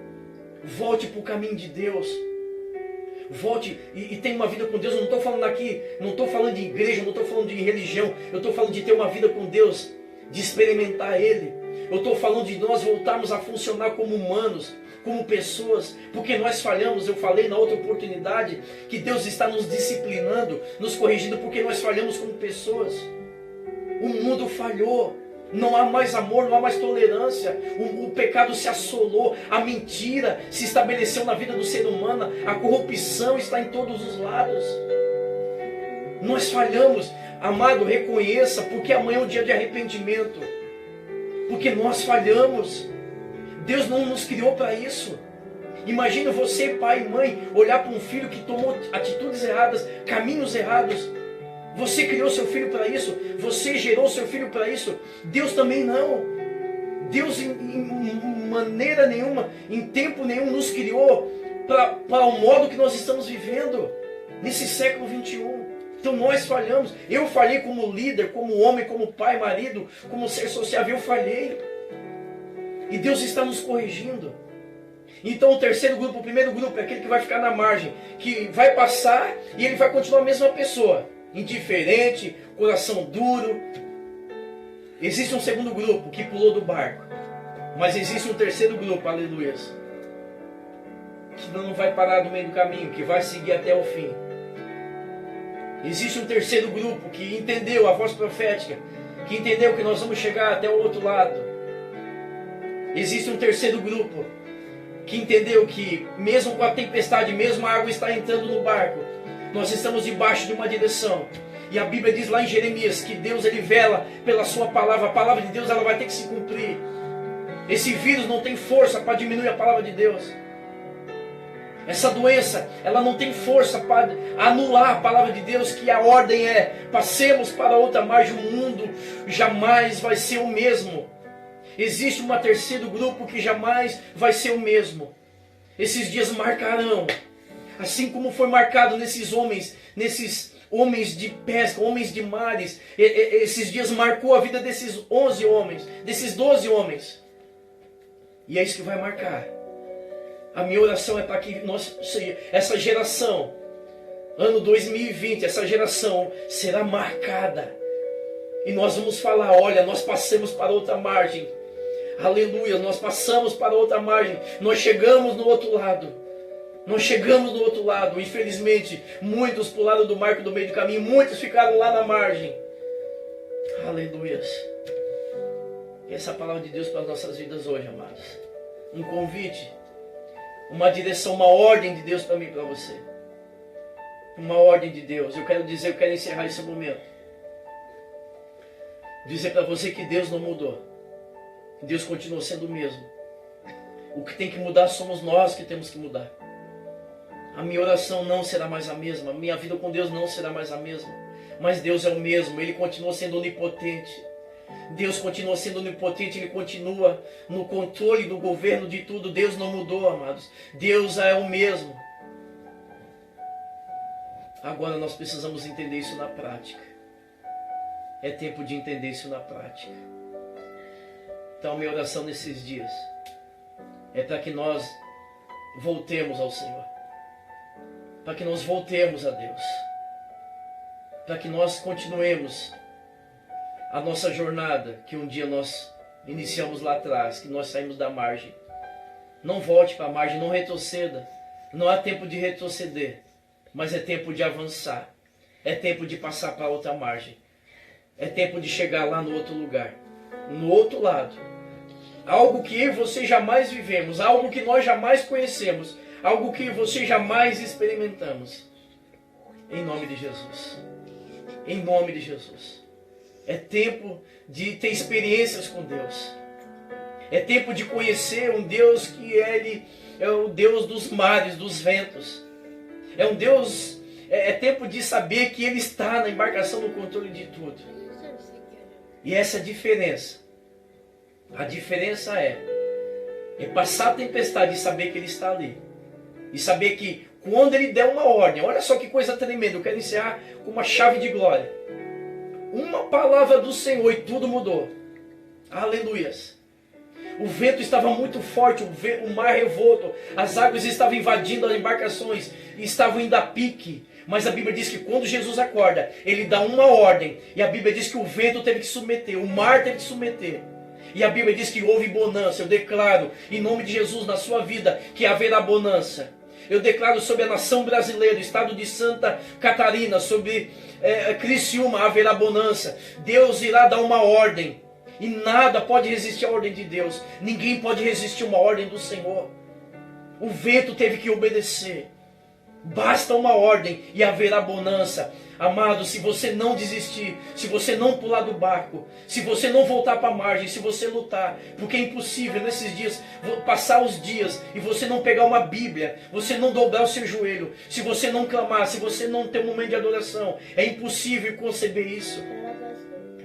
para o caminho de Deus. Volte e tenha uma vida com Deus. Eu não estou falando aqui, não estou falando de igreja, não estou falando de religião. Eu estou falando de ter uma vida com Deus, de experimentar Ele. Eu estou falando de nós voltarmos a funcionar como humanos, como pessoas, porque nós falhamos. Eu falei na outra oportunidade que Deus está nos disciplinando, nos corrigindo, porque nós falhamos como pessoas. O mundo falhou. Não há mais amor, não há mais tolerância. O pecado se assolou, a mentira se estabeleceu na vida do ser humano, a corrupção está em todos os lados. Nós falhamos, amado, reconheça, porque amanhã é um dia de arrependimento. Porque nós falhamos. Deus não nos criou para isso. Imagina você, pai e mãe, olhar para um filho que tomou atitudes erradas, caminhos errados. Você criou seu filho para isso? Você gerou seu filho para isso? Deus também não. Deus em maneira nenhuma, em tempo nenhum, nos criou para o modo que nós estamos vivendo nesse século 21. Então nós falhamos. Eu falhei como líder, como homem, como pai, marido, como ser sociável. Eu falhei. E Deus está nos corrigindo. Então o terceiro grupo, o primeiro grupo é aquele que vai ficar na margem, que vai passar e ele vai continuar a mesma pessoa. Indiferente, coração duro. Existe um segundo grupo que pulou do barco, mas existe um terceiro grupo, aleluia, que não vai parar no meio do caminho, que vai seguir até o fim. Existe um terceiro grupo que entendeu a voz profética, que entendeu que nós vamos chegar até o outro lado. Existe um terceiro grupo que entendeu que mesmo com a tempestade, mesmo a água está entrando no barco, nós estamos debaixo de uma direção. E a Bíblia diz lá em Jeremias que Deus ele vela pela sua palavra. A palavra de Deus ela vai ter que se cumprir. Esse vírus não tem força para diminuir a palavra de Deus. Essa doença, ela não tem força para anular a palavra de Deus, que a ordem é: passemos para outra margem, o mundo jamais vai ser o mesmo. Existe um terceiro grupo que jamais vai ser o mesmo. Esses dias marcarão, assim como foi marcado nesses homens de pesca, homens de mares. Esses dias marcou a vida desses 11 homens, desses 12 homens. E é isso que vai marcar. A minha oração é para que essa geração, ano 2020, essa geração será marcada. E nós vamos falar: olha, nós passamos para outra margem. Aleluia, nós passamos para outra margem. Nós chegamos no outro lado. Nós chegamos do outro lado. Infelizmente, muitos pularam do marco do meio do caminho. Muitos ficaram lá na margem. Aleluia. E essa é a palavra de Deus para as nossas vidas hoje, amados. Um convite, uma direção, uma ordem de Deus para mim e para você. Uma ordem de Deus. Eu quero encerrar esse momento. Dizer para você que Deus não mudou. Deus continua sendo o mesmo. O que tem que mudar somos nós que temos que mudar. A minha oração não será mais a mesma. A minha vida com Deus não será mais a mesma. Mas Deus é o mesmo. Ele continua sendo onipotente. Deus continua sendo onipotente. Ele continua no controle do governo de tudo. Deus não mudou, amados. Deus é o mesmo. Agora nós precisamos entender isso na prática. É tempo de entender isso na prática. Então, a minha oração nesses dias é para que nós voltemos ao Senhor. Para que nós voltemos a Deus. Para que nós continuemos a nossa jornada que um dia nós iniciamos lá atrás, que nós saímos da margem. Não volte para a margem, não retroceda. Não há tempo de retroceder, mas é tempo de avançar. É tempo de passar para outra margem. É tempo de chegar lá no outro lugar. No outro lado. Algo que eu e você jamais vivemos, algo que nós jamais conhecemos, algo que você jamais experimentamos. Em nome de Jesus. Em nome de Jesus. É tempo de ter experiências com Deus. É tempo de conhecer um Deus que Ele é o Deus dos mares, dos ventos. É um Deus, é tempo de saber que Ele está na embarcação, no controle de tudo. E essa é a diferença. A diferença é passar a tempestade e saber que Ele está ali. E saber que quando Ele der uma ordem, olha só que coisa tremenda, eu quero encerrar com uma chave de glória. Uma palavra do Senhor e tudo mudou. Aleluias. O vento estava muito forte, o mar revolto, as águas estavam invadindo as embarcações e estavam indo a pique. Mas a Bíblia diz que quando Jesus acorda, Ele dá uma ordem. E a Bíblia diz que o vento teve que submeter, o mar teve que submeter. E a Bíblia diz que houve bonança. Eu declaro, em nome de Jesus, na sua vida, que haverá bonança. Eu declaro sobre a nação brasileira, o estado de Santa Catarina, sobre Criciúma, haverá bonança. Deus irá dar uma ordem. E nada pode resistir à ordem de Deus. Ninguém pode resistir a uma ordem do Senhor. O vento teve que obedecer. Basta uma ordem e haverá bonança. Amado, se você não desistir, se você não pular do barco, se você não voltar para a margem, se você lutar, porque é impossível nesses dias, passar os dias e você não pegar uma Bíblia, você não dobrar o seu joelho, se você não clamar, se você não ter um momento de adoração, é impossível conceber isso.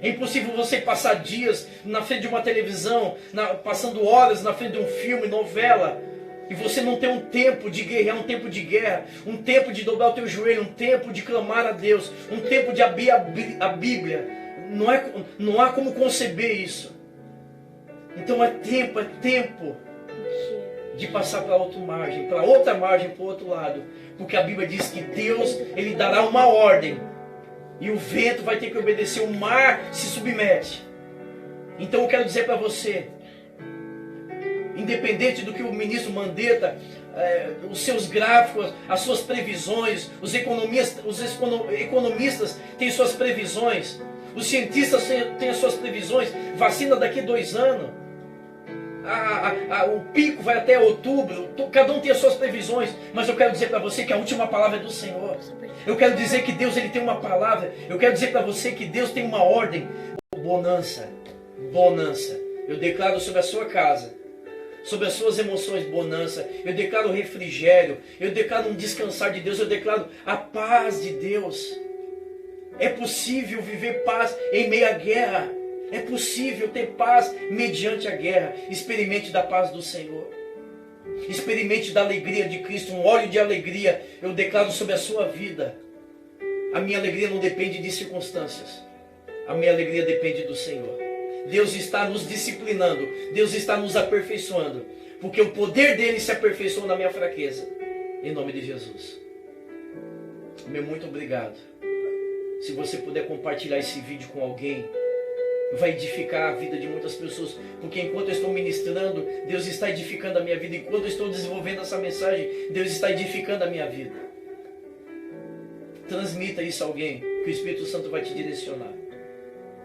É impossível você passar dias na frente de uma televisão, passando horas na frente de um filme, novela, e você não tem um tempo de guerrear, um tempo de guerra, um tempo de dobrar o teu joelho, um tempo de clamar a Deus, um tempo de abrir a Bíblia. Não há como conceber isso. Então é tempo de passar para outra margem, para o outro lado. Porque a Bíblia diz que Deus, Ele dará uma ordem. E o vento vai ter que obedecer, o mar se submete. Então eu quero dizer para você, independente do que o ministro Mandetta, os seus gráficos, as suas previsões, os economistas têm suas previsões, os cientistas têm as suas previsões, vacina daqui a 2 anos, o pico vai até outubro, cada um tem as suas previsões, mas eu quero dizer para você que a última palavra é do Senhor. Eu quero dizer que Deus, Ele tem uma palavra. Eu quero dizer para você que Deus tem uma ordem. Bonança. Eu declaro sobre a sua casa sobre as suas emoções bonança, eu declaro refrigério, eu declaro um descansar de Deus, eu declaro a paz de Deus. É possível viver paz em meio à guerra, é possível ter paz mediante a guerra. Experimente da paz do Senhor, experimente da alegria de Cristo, um óleo de alegria eu declaro sobre a sua vida. A minha alegria não depende de circunstâncias, a minha alegria depende do Senhor. Deus está nos disciplinando, Deus está nos aperfeiçoando, porque o poder dele se aperfeiçoa na minha fraqueza. Em nome de Jesus. Meu muito obrigado. Se você puder compartilhar esse vídeo com alguém, vai edificar a vida de muitas pessoas, porque enquanto eu estou ministrando, Deus está edificando a minha vida. Enquanto eu estou desenvolvendo essa mensagem, Deus está edificando a minha vida. Transmita isso a alguém, que o Espírito Santo vai te direcionar.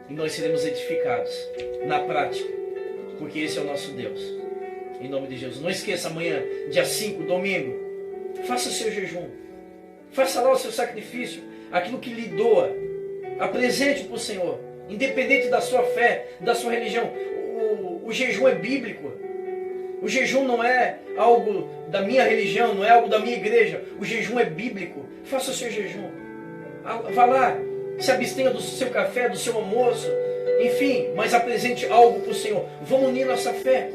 E nós seremos edificados na prática, porque esse é o nosso Deus. Em nome de Jesus. Não esqueça, amanhã, dia 5, domingo, faça o seu jejum. Faça lá o seu sacrifício, aquilo que lhe doa. Apresente para o Senhor, independente da sua fé, da sua religião. O jejum é bíblico. O jejum não é algo da minha religião, não é algo da minha igreja. O jejum é bíblico. Faça o seu jejum. Vá lá, se abstenha do seu café, do seu almoço, enfim, mas apresente algo para o Senhor. Vamos unir nossa fé,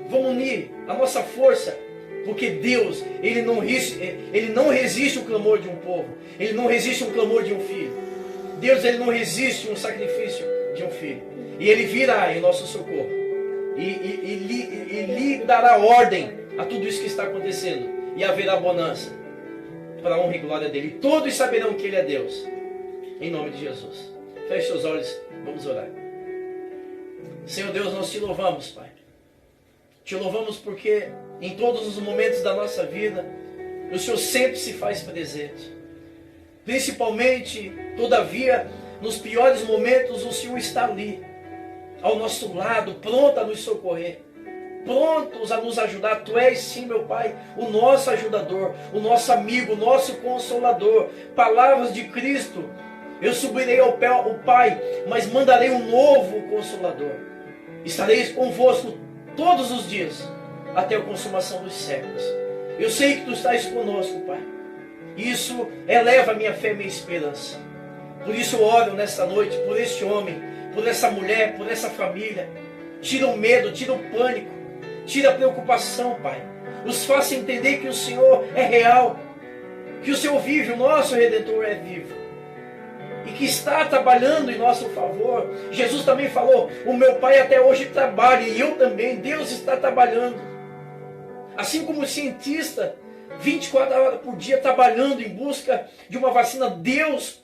vamos unir a nossa força, porque Deus, Ele não resiste o clamor de um povo, Ele não resiste o clamor de um filho. Deus, Ele não resiste um sacrifício de um filho, e Ele virá em nosso socorro, e lhe dará ordem a tudo isso que está acontecendo, e haverá bonança, para a honra e glória dEle. Todos saberão que Ele é Deus. Em nome de Jesus. Feche seus olhos, vamos orar. Senhor Deus, nós te louvamos, Pai. Te louvamos porque em todos os momentos da nossa vida, o Senhor sempre se faz presente. Principalmente, todavia, nos piores momentos, o Senhor está ali, ao nosso lado, pronto a nos socorrer, prontos a nos ajudar. Tu és sim, meu Pai, o nosso ajudador, o nosso amigo, o nosso consolador. Palavras de Cristo: eu subirei ao Pai, mas mandarei um novo Consolador. Estarei convosco todos os dias, até a consumação dos séculos. Eu sei que Tu estás conosco, Pai. Isso eleva a minha fé e minha esperança. Por isso eu oro nesta noite, por este homem, por essa mulher, por essa família. Tira o medo, tira o pânico, tira a preocupação, Pai. Os faça entender que o Senhor é real, que o Senhor vive, o nosso Redentor é vivo, e que está trabalhando em nosso favor. Jesus também falou: o meu Pai até hoje trabalha, e eu também. Deus está trabalhando. Assim como o cientista, 24 horas por dia trabalhando em busca de uma vacina, Deus,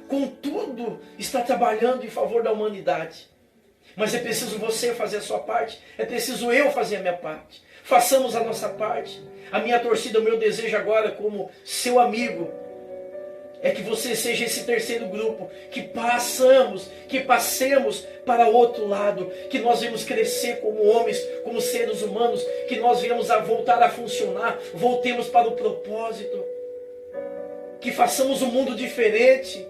contudo, está trabalhando em favor da humanidade. Mas é preciso você fazer a sua parte, é preciso eu fazer a minha parte. Façamos a nossa parte. A minha torcida, o meu desejo agora como seu amigo, é que você seja esse terceiro grupo, que passemos para o outro lado, que nós vamos crescer como homens, como seres humanos, que nós venhamos a voltar a funcionar, voltemos para o propósito, que façamos um mundo diferente,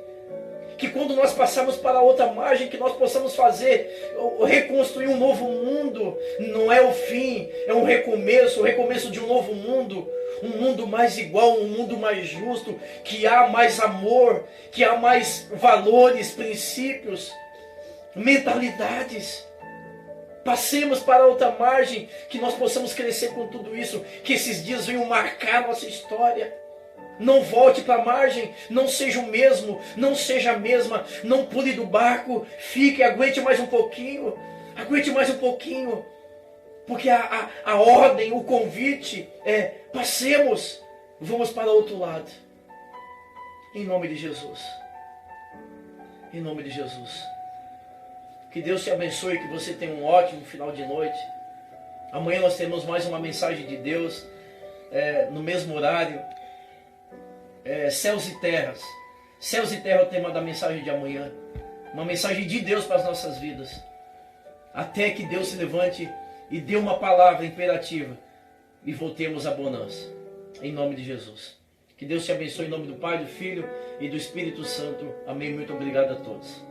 que quando nós passarmos para a outra margem, que nós possamos reconstruir um novo mundo. Não é o fim, é um recomeço, o recomeço de um novo mundo. Um mundo mais igual, um mundo mais justo, que há mais amor, que há mais valores, princípios, mentalidades. Passemos para a outra margem, que nós possamos crescer com tudo isso, que esses dias venham marcar a nossa história. Não volte para a margem, não seja o mesmo, não seja a mesma, não pule do barco, fique, aguente mais um pouquinho, porque a ordem, o convite é: passemos, vamos para o outro lado. Em nome de Jesus. Em nome de Jesus. Que Deus te abençoe, que você tenha um ótimo final de noite. Amanhã nós teremos mais uma mensagem de Deus, no mesmo horário. Céus e terras. Céus e terra é o tema da mensagem de amanhã. Uma mensagem de Deus para as nossas vidas. Até que Deus se levante e dê uma palavra imperativa e voltemos à bonança. Em nome de Jesus. Que Deus te abençoe em nome do Pai, do Filho e do Espírito Santo. Amém. Muito obrigado a todos.